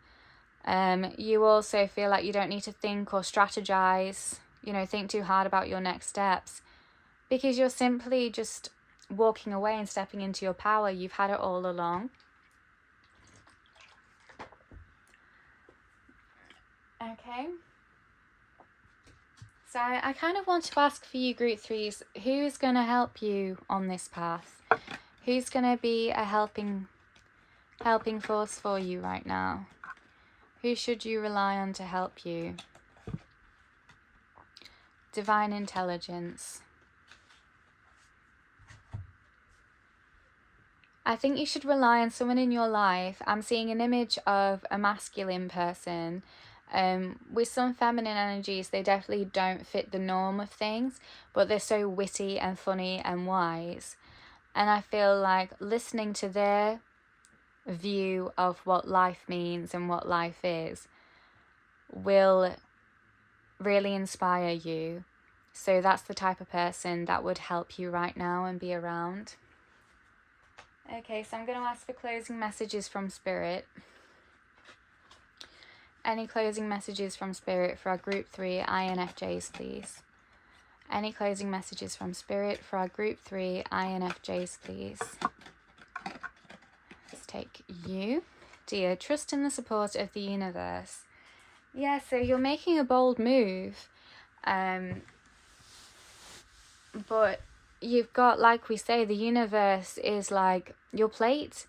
You also feel like you don't need to think or strategize, think too hard about your next steps, because you're simply just walking away and stepping into your power. You've had it all along. Okay. So I kind of want to ask for you group 3s, who's going to help you on this path? Who's going to be a helping force for you right now? Who should you rely on to help you? Divine intelligence. I think you should rely on someone in your life. I'm seeing an image of a masculine person. With some feminine energies, they definitely don't fit the norm of things, but they're so witty and funny and wise. And I feel like listening to their view of what life means and what life is will really inspire you. So that's the type of person that would help you right now and be around. Okay, so I'm going to ask for closing messages from Spirit. Any closing messages from Spirit for our Group 3 INFJs, please? Any closing messages from Spirit for our Group 3 INFJs, please? Let's take you. Dear, trust in the support of the universe. Yeah, so you're making a bold move. But you've got, like we say, the universe is like your plate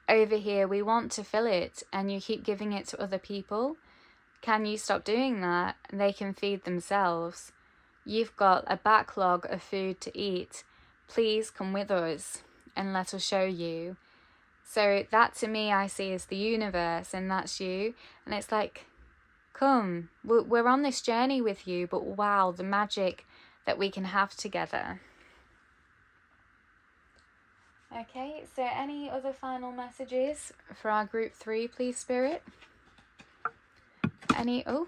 over here. We want to fill it and you keep giving it to other people. Can you stop doing that? They can feed themselves. You've got a backlog of food to eat. Please come with us and let us show you. So that to me I see as the universe, and that's you. And it's like, come, we're on this journey with you, but wow, the magic that we can have together. Okay, so any other final messages for our Group 3, please, Spirit? Oh,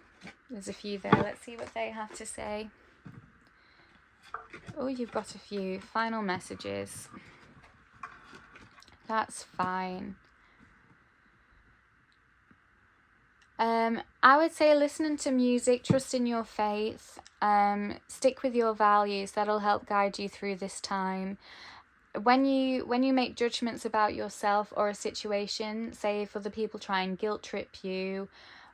there's a few there. Let's see what they have to say. Oh, you've got a few final messages. That's fine. I would say listening to music, trust in your faith, stick with your values. That'll help guide you through this time. When you make judgments about yourself or a situation, say if other people try and guilt trip you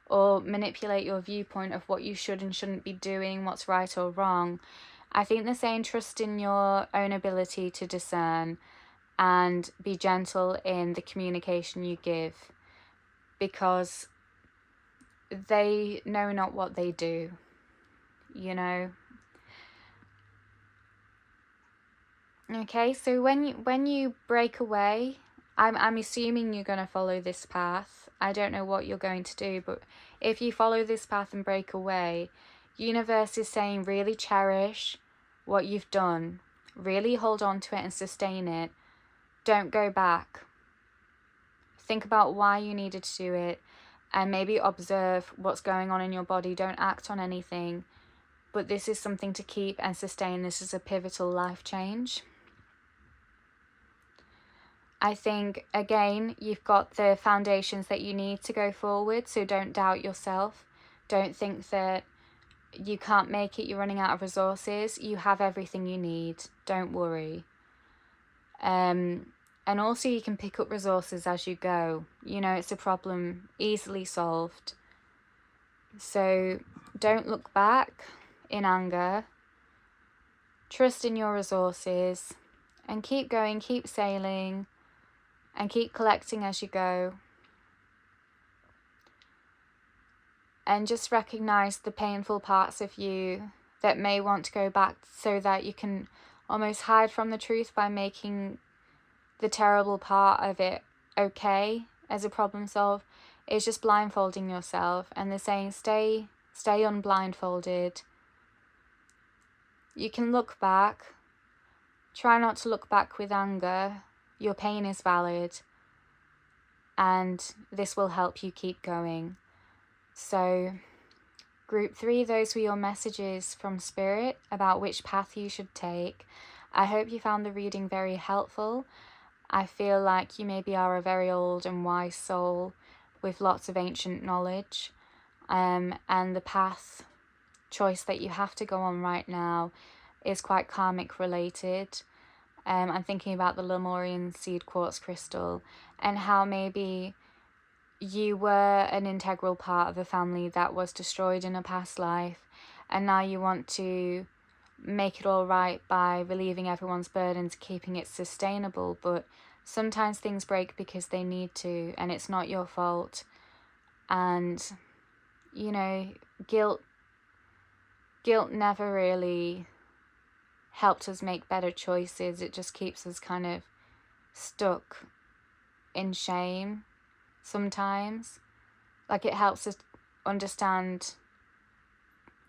or manipulate your viewpoint of what you should and shouldn't be doing, what's right or wrong, I think they're saying trust in your own ability to discern and be gentle in the communication you give, because they know not what they do, you know. Okay, so when you break away, I'm assuming you're going to follow this path. I don't know what you're going to do, but if you follow this path and break away, universe is saying really cherish what you've done. Really hold on to it and sustain it. Don't go back. Think about why you needed to do it and maybe observe what's going on in your body. Don't act on anything, but this is something to keep and sustain. This is a pivotal life change. I think, again, you've got the foundations that you need to go forward, so don't doubt yourself. Don't think that you can't make it, you're running out of resources. You have everything you need. Don't worry. And also you can pick up resources as you go. You know, it's a problem easily solved. So don't look back in anger. Trust in your resources and keep going, keep sailing. And keep collecting as you go. And just recognize the painful parts of you that may want to go back, so that you can almost hide from the truth by making the terrible part of it okay as a problem solve. Is just blindfolding yourself. And they're saying stay unblindfolded. You can look back. Try not to look back with anger. Your pain is valid, and this will help you keep going. So, Group 3, those were your messages from Spirit about which path you should take. I hope you found the reading very helpful. I feel like you maybe are a very old and wise soul with lots of ancient knowledge, and the path choice that you have to go on right now is quite karmic related. I'm thinking about the Lemurian seed quartz crystal and how maybe you were an integral part of a family that was destroyed in a past life, and now you want to make it all right by relieving everyone's burdens, keeping it sustainable. But sometimes things break because they need to, and it's not your fault. And, you know, guilt never really helped us make better choices. It just keeps us kind of stuck in shame sometimes. Like, it helps us understand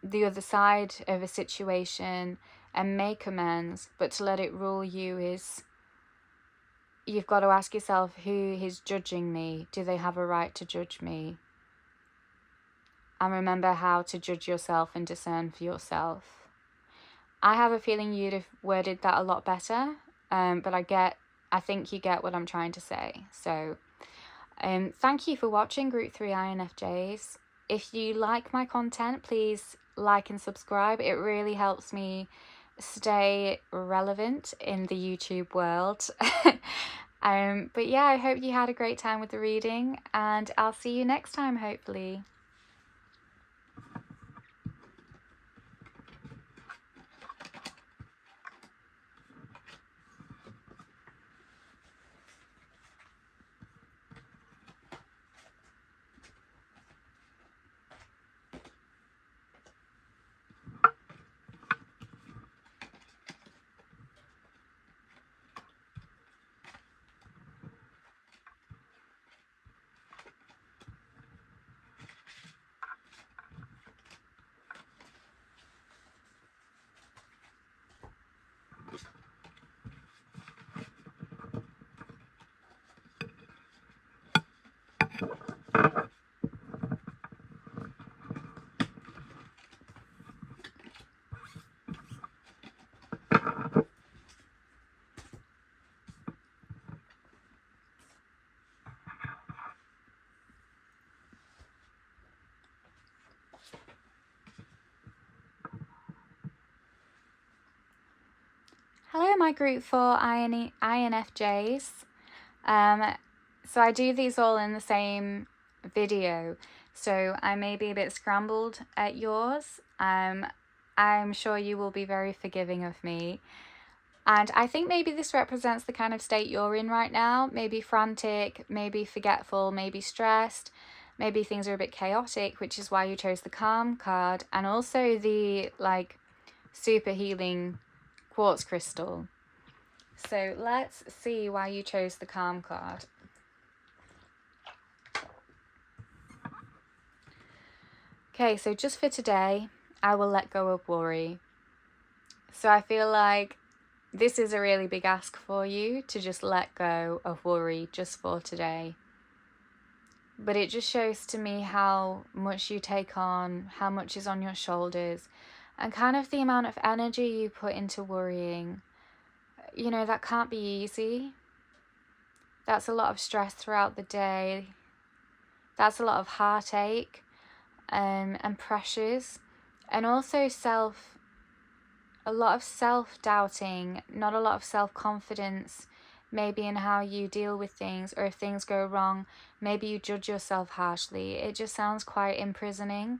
the other side of a situation and make amends, but to let it rule you is, you've got to ask yourself, who is judging me? Do they have a right to judge me? And remember how to judge yourself and discern for yourself. I have a feeling you'd have worded that a lot better, but I get I think you get what I'm trying to say. So thank you for watching Group 3 INFJs. If you like my content, please like and subscribe. It really helps me stay relevant in the YouTube world. But yeah, I hope you had a great time with the reading, and I'll see you next time, hopefully. Hello, my Group 4 INFJs. So I do these all in the same video, so I may be a bit scrambled at yours. I'm sure you will be very forgiving of me. And I think maybe this represents the kind of state you're in right now. Maybe frantic, maybe forgetful, maybe stressed, maybe things are a bit chaotic, which is why you chose the calm card, and also the super healing quartz crystal. So let's see why you chose the calm card. Okay, so just for today, I will let go of worry. So I feel like this is a really big ask for you, to just let go of worry just for today. But it just shows to me how much you take on, how much is on your shoulders, and kind of the amount of energy you put into worrying. You know, that can't be easy. That's a lot of stress throughout the day. That's a lot of heartache and pressures, and also a lot of self-doubting, not a lot of self-confidence, maybe in how you deal with things, or if things go wrong, maybe you judge yourself harshly. It just sounds quite imprisoning,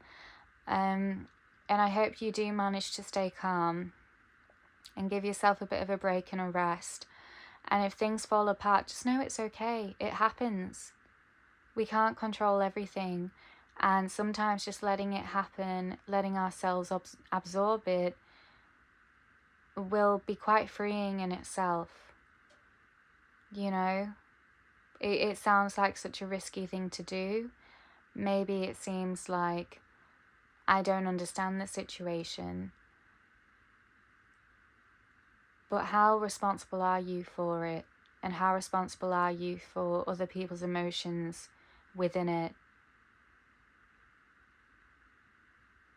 and I hope you do manage to stay calm and give yourself a bit of a break and a rest. And if things fall apart, just know it's okay. It happens. We can't control everything, and sometimes just letting it happen, letting ourselves absorb it, will be quite freeing in itself. You know, it sounds like such a risky thing to do. Maybe it seems like I don't understand the situation. But how responsible are you for it? And how responsible are you for other people's emotions within it?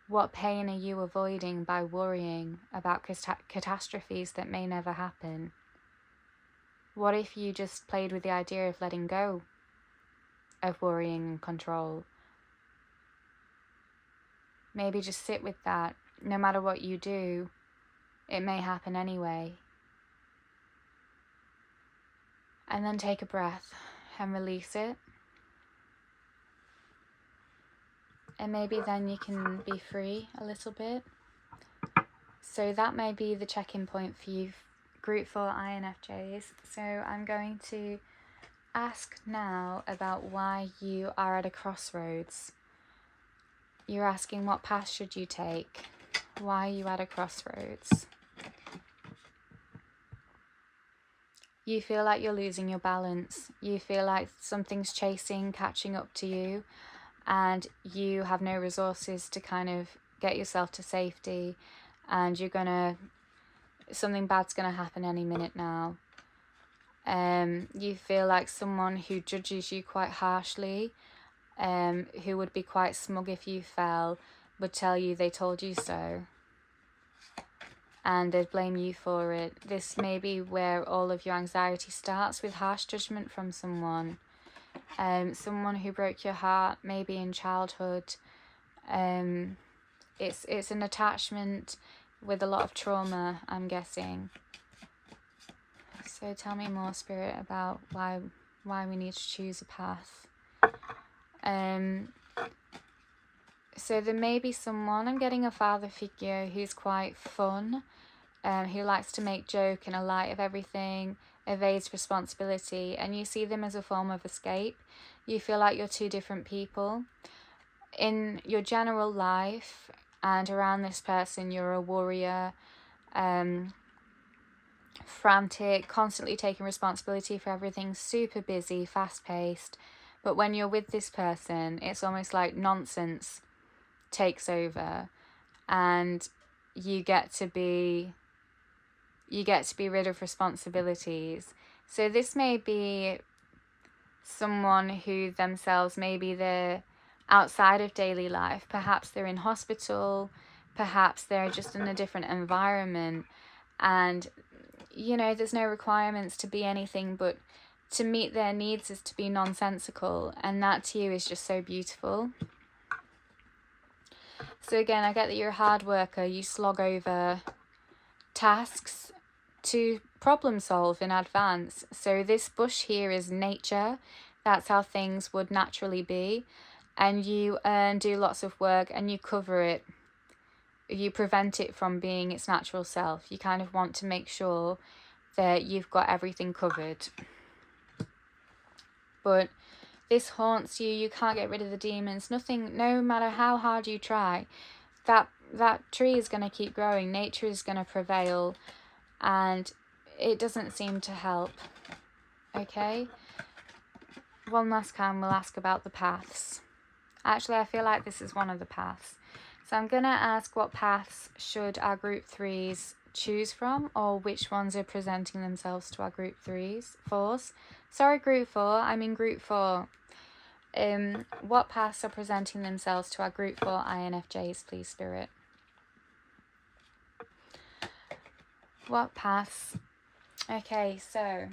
What pain are you avoiding by worrying about catastrophes that may never happen? What if you just played with the idea of letting go of worrying and control? Maybe just sit with that. No matter what you do, it may happen anyway. And then take a breath and release it. And maybe then you can be free a little bit. So that may be the check-in point for you, Group 4 INFJs. So I'm going to ask now about why you are at a crossroads. You're asking, what path should you take? Why are you at a crossroads? You feel like you're losing your balance. You feel like something's catching up to you, and you have no resources to kind of get yourself to safety, and something bad's gonna happen any minute now. You feel like someone who judges you quite harshly, who would be quite smug if you fell, would tell you they told you so. and they'd blame you for it. This may be where all of your anxiety starts, with harsh judgment from someone. Someone who broke your heart, maybe in childhood. It's an attachment with a lot of trauma, I'm guessing. So tell me more, Spirit, about why we need to choose a path. So there may be someone, I'm getting a father figure who's quite fun, who likes to make joke and a light of everything, evades responsibility, and you see them as a form of escape. You feel like you're two different people. In your general life and around this person, you're a warrior, frantic, constantly taking responsibility for everything, super busy, fast-paced. But when you're with this person, it's almost like nonsense takes over, and you get to be rid of responsibilities. So this may be someone who themselves, maybe they're outside of daily life, perhaps they're in hospital, perhaps they're just in a different environment, and there's no requirements to be anything, but to meet their needs is to be nonsensical, and that to you is just so beautiful. So again, I get that you're a hard worker, you slog over tasks to problem solve in advance. So this bush here is nature, that's how things would naturally be, and you do lots of work and you cover it, you prevent it from being its natural self. You kind of want to make sure that you've got everything covered. But this haunts you, you can't get rid of the demons, nothing, no matter how hard you try, that tree is going to keep growing, nature is going to prevail, and it doesn't seem to help. Okay, one last time we'll ask about the paths. Actually, I feel like this is one of the paths. So I'm going to ask, what paths should our group 3s choose from, or which ones are presenting themselves to our group 4s. Sorry, group 4, I'm in group 4. What paths are presenting themselves to our group 4 INFJs, please, Spirit? What paths? Okay, so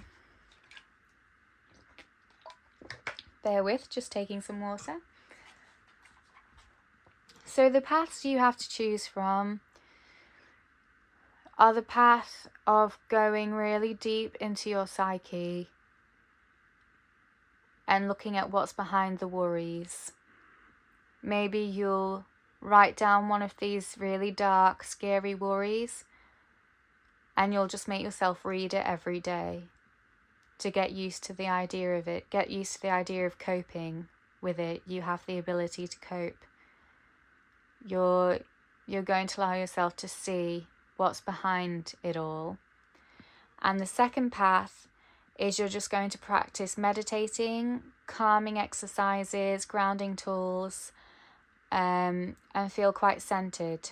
bear with, just taking some water. So the paths you have to choose from are the path of going really deep into your psyche and looking at what's behind the worries. Maybe you'll write down one of these really dark, scary worries, and you'll just make yourself read it every day to get used to the idea of it, get used to the idea of coping with it. You have the ability to cope. You're going to allow yourself to see what's behind it all. And the second path is you're just going to practice meditating, calming exercises, grounding tools, and feel quite centered.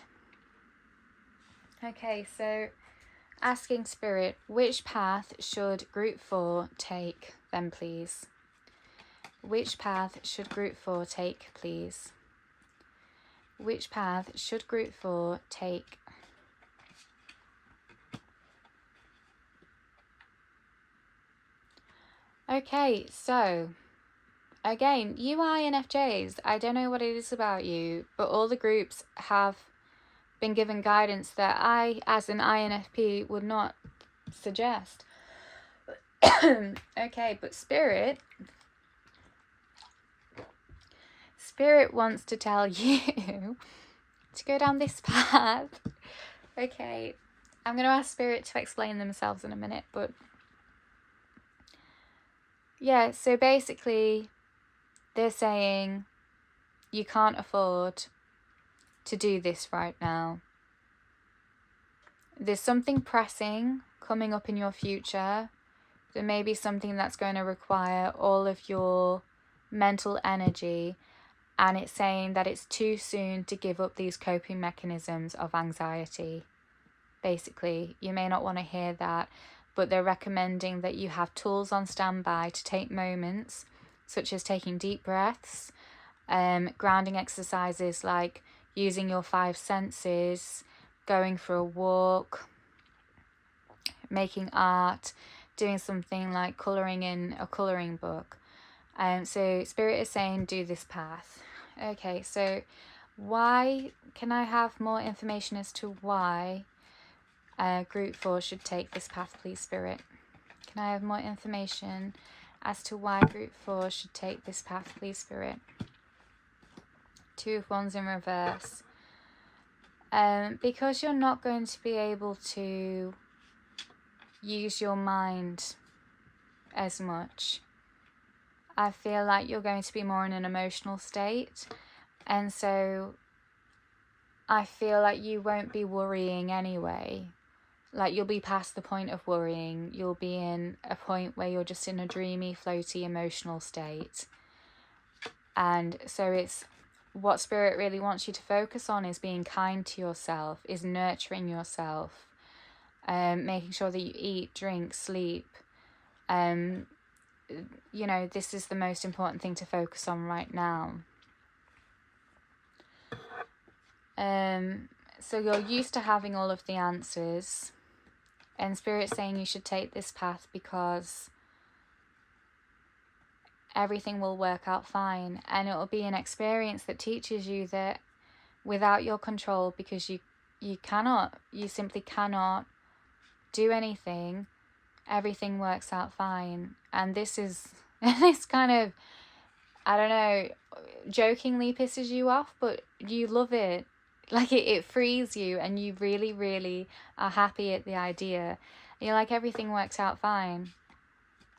Okay, so asking Spirit, which path should group 4 take then, please? Which path should group 4 take, please? Which path should group 4 take? Okay, so again, you INFJs, I don't know what it is about you, but all the groups have been given guidance that I, as an INFP, would not suggest. Okay, but Spirit wants to tell you to go down this path. Okay, I'm going to ask Spirit to explain themselves in a minute, but yeah, so basically they're saying you can't afford to do this right now. There's something pressing coming up in your future. There may be something that's going to require all of your mental energy, and it's saying that it's too soon to give up these coping mechanisms of anxiety. Basically, you may not want to hear that, but they're recommending that you have tools on standby to take moments, such as taking deep breaths, grounding exercises like using your 5 senses, going for a walk, making art, doing something like colouring in a colouring book. So Spirit is saying do this path. Okay, so why, can I have more information as to why Group 4 should take this path, please, Spirit? Can I have more information as to why Group 4 should take this path, please, Spirit? Two of Wands in reverse. Because you're not going to be able to use your mind as much. I feel like you're going to be more in an emotional state, and so I feel like you won't be worrying anyway. Like, you'll be past the point of worrying. You'll be in a point where you're just in a dreamy, floaty, emotional state. And so it's what Spirit really wants you to focus on is being kind to yourself, is nurturing yourself, making sure that you eat, drink, sleep. You know, this is the most important thing to focus on right now. So you're used to having all of the answers, and Spirit's saying you should take this path because everything will work out fine, and it will be an experience that teaches you that without your control, because you simply cannot do anything, everything works out fine. And this is this kind of, I don't know, jokingly pisses you off, but you love it. Like, it frees you, and you really, really are happy at the idea. You're like, everything works out fine.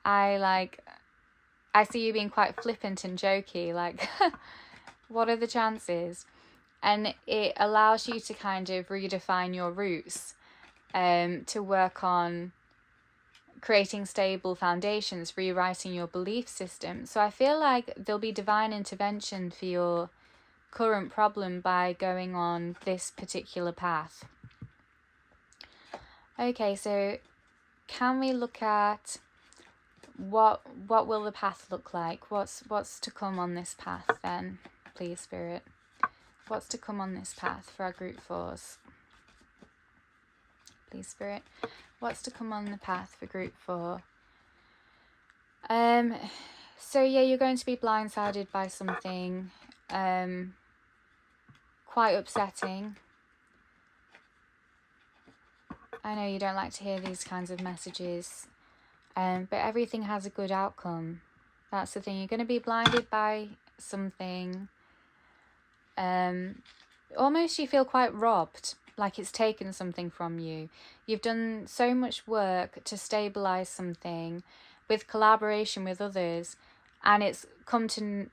I see you being quite flippant and jokey, like, what are the chances? And it allows you to kind of redefine your roots, to work on creating stable foundations, rewriting your belief system. So I feel like there'll be divine intervention for your current problem by going on this particular path. Okay, so can we look at what will the path look like? What's to come on this path then, please, Spirit? What's to come on this path for our Group 4s? Please, Spirit. What's to come on the path for Group 4? So yeah, you're going to be blindsided by something quite upsetting. I know you don't like to hear these kinds of messages, but everything has a good outcome. That's the thing. You're going to be blinded by something. Almost you feel quite robbed, like it's taken something from you. You've done so much work to stabilize something with collaboration with others, and it's come to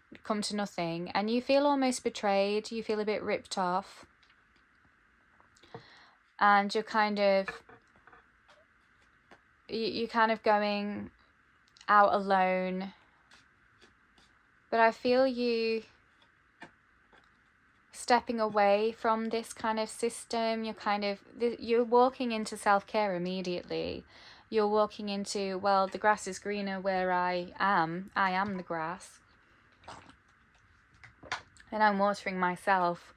nothing, and you feel almost betrayed. You feel a bit ripped off, and you're kind of going out alone. But I feel you stepping away from this kind of system. You're walking into self-care immediately. You're walking into, well, the grass is greener where I am the grass, and I'm watering myself.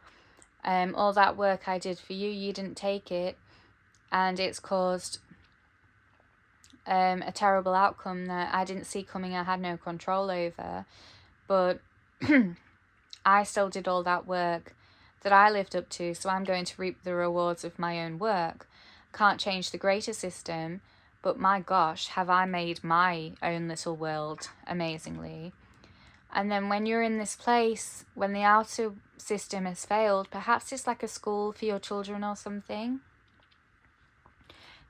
All that work I did for you, you didn't take it, and it's caused a terrible outcome that I didn't see coming. I had no control over, but I still did all that work that I lived up to, so I'm going to reap the rewards of my own work. Can't change the greater system, but my gosh, have I made my own little world amazingly. And then when you're in this place, when the outer system has failed, perhaps it's like a school for your children or something,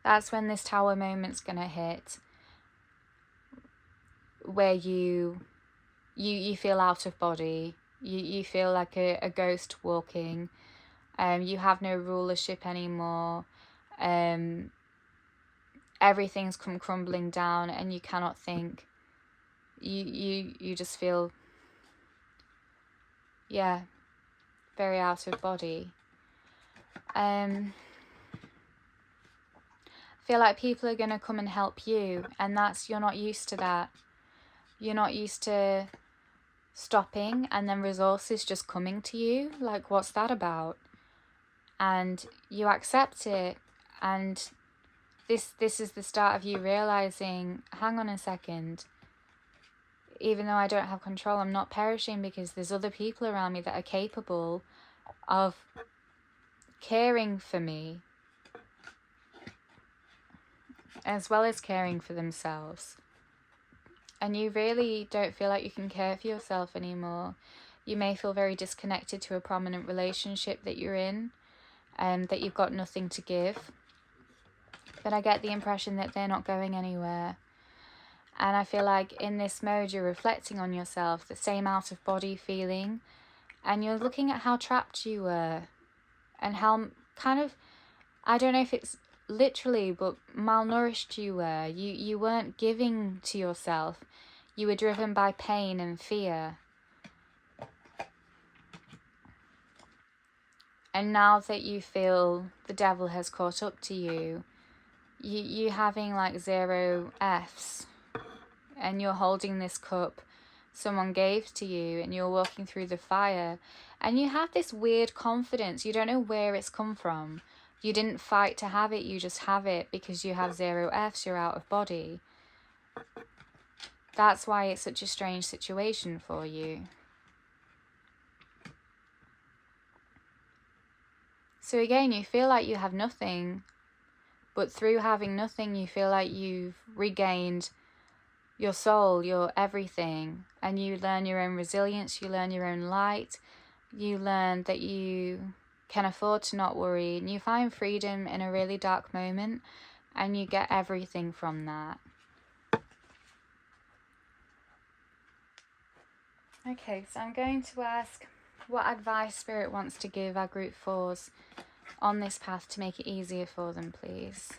that's when this tower moment's gonna hit, where you feel out of body. You feel like a ghost walking. You have no rulership anymore. Everything's come crumbling down, and you cannot think. You just feel, yeah, very out of body. I feel like people are gonna come and help you, and you're not used to that. You're not used to stopping and then resources just coming to you. Like, what's that about? And you accept it, and this is the start of you realizing, hang on a second, even though I don't have control, I'm not perishing because there's other people around me that are capable of caring for me as well as caring for themselves. And you really don't feel like you can care for yourself anymore. You may feel very disconnected to a prominent relationship that you're in, and that you've got nothing to give. But I get the impression that they're not going anywhere. And I feel like in this mode you're reflecting on yourself, the same out of body feeling, and you're looking at how trapped you were and how kind of, I don't know if it's literally, but malnourished you were. You weren't giving to yourself. You were driven by pain and fear. And now that you feel the devil has caught up to you, you having like 0 Fs, and you're holding this cup someone gave to you, and you're walking through the fire, and you have this weird confidence. You don't know where it's come from. You didn't fight to have it, you just have it because you have 0 Fs, you're out of body. That's why it's such a strange situation for you. So again, you feel like you have nothing, but through having nothing, you feel like you've regained your soul, your everything, and you learn your own resilience, you learn your own light, you learn that you can afford to not worry, and you find freedom in a really dark moment, and you get everything from that. Okay, so I'm going to ask what advice Spirit wants to give our group 4s on this path to make it easier for them, please.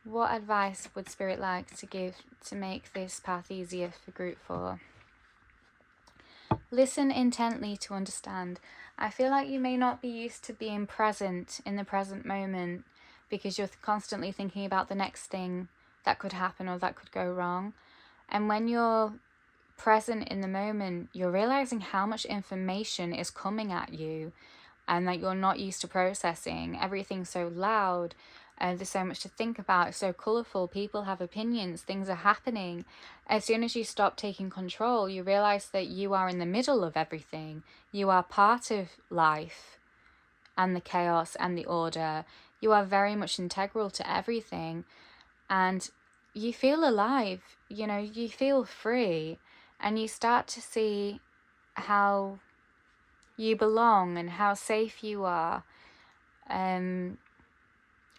What advice would Spirit like to give to make this path easier for group 4? Listen intently to understand. I feel like you may not be used to being present in the present moment because you're constantly thinking about the next thing that could happen or that could go wrong. And when you're present in the moment, you're realizing how much information is coming at you and that you're not used to processing. Everything's so loud, and there's so much to think about. It's so colourful. People have opinions. Things are happening. As soon as you stop taking control, you realise that you are in the middle of everything. You are part of life and the chaos and the order. You are very much integral to everything. And you feel alive. You feel free. And you start to see how you belong and how safe you are. And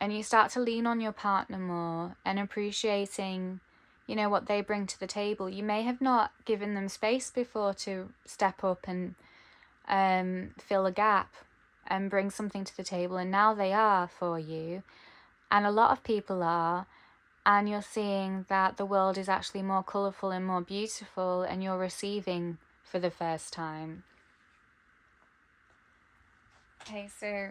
you start to lean on your partner more and appreciating, what they bring to the table. You may have not given them space before to step up and fill a gap and bring something to the table, and now they are for you. And a lot of people are, and you're seeing that the world is actually more colourful and more beautiful, and you're receiving for the first time. Okay, so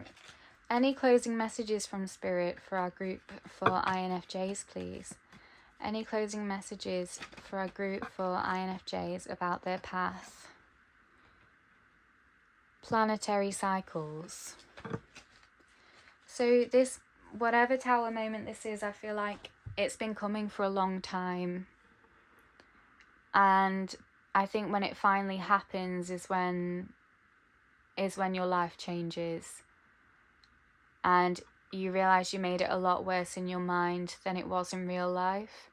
any closing messages from Spirit for our group for INFJs, please? Any closing messages for our group for INFJs about their path? Planetary cycles. So this, whatever tower moment this is, I feel like it's been coming for a long time. And I think when it finally happens is when your life changes. And you realise you made it a lot worse in your mind than it was in real life.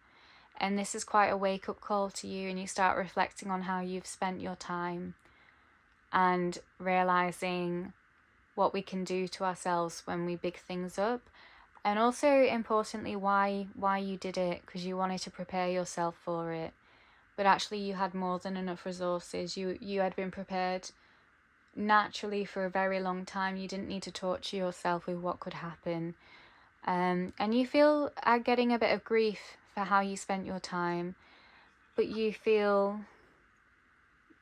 And this is quite a wake-up call to you, and you start reflecting on how you've spent your time and realising what we can do to ourselves when we big things up. And also, importantly, why you did it, because you wanted to prepare yourself for it. But actually you had more than enough resources. You had been prepared naturally for a very long time. You didn't need to torture yourself with what could happen. And you feel getting a bit of grief for how you spent your time. But you feel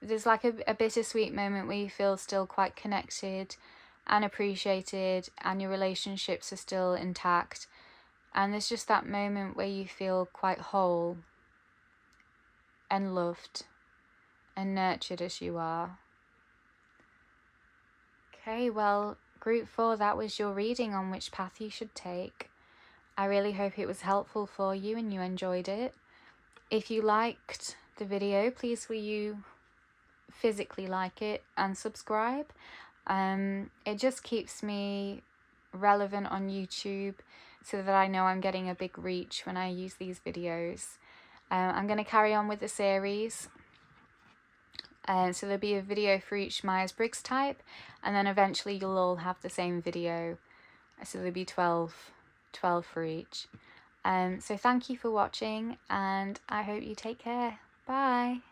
there's like a bittersweet moment where you feel still quite connected and appreciated, and your relationships are still intact. And there's just that moment where you feel quite whole and loved and nurtured as you are. Okay, well, group 4, that was your reading on which path you should take. I really hope it was helpful for you and you enjoyed it. If you liked the video, please will you physically like it and subscribe. It just keeps me relevant on YouTube so that I know I'm getting a big reach when I use these videos. I'm going to carry on with the series. So there'll be a video for each Myers-Briggs type, and then eventually you'll all have the same video. So there'll be 12 for each. So thank you for watching, and I hope you take care. Bye.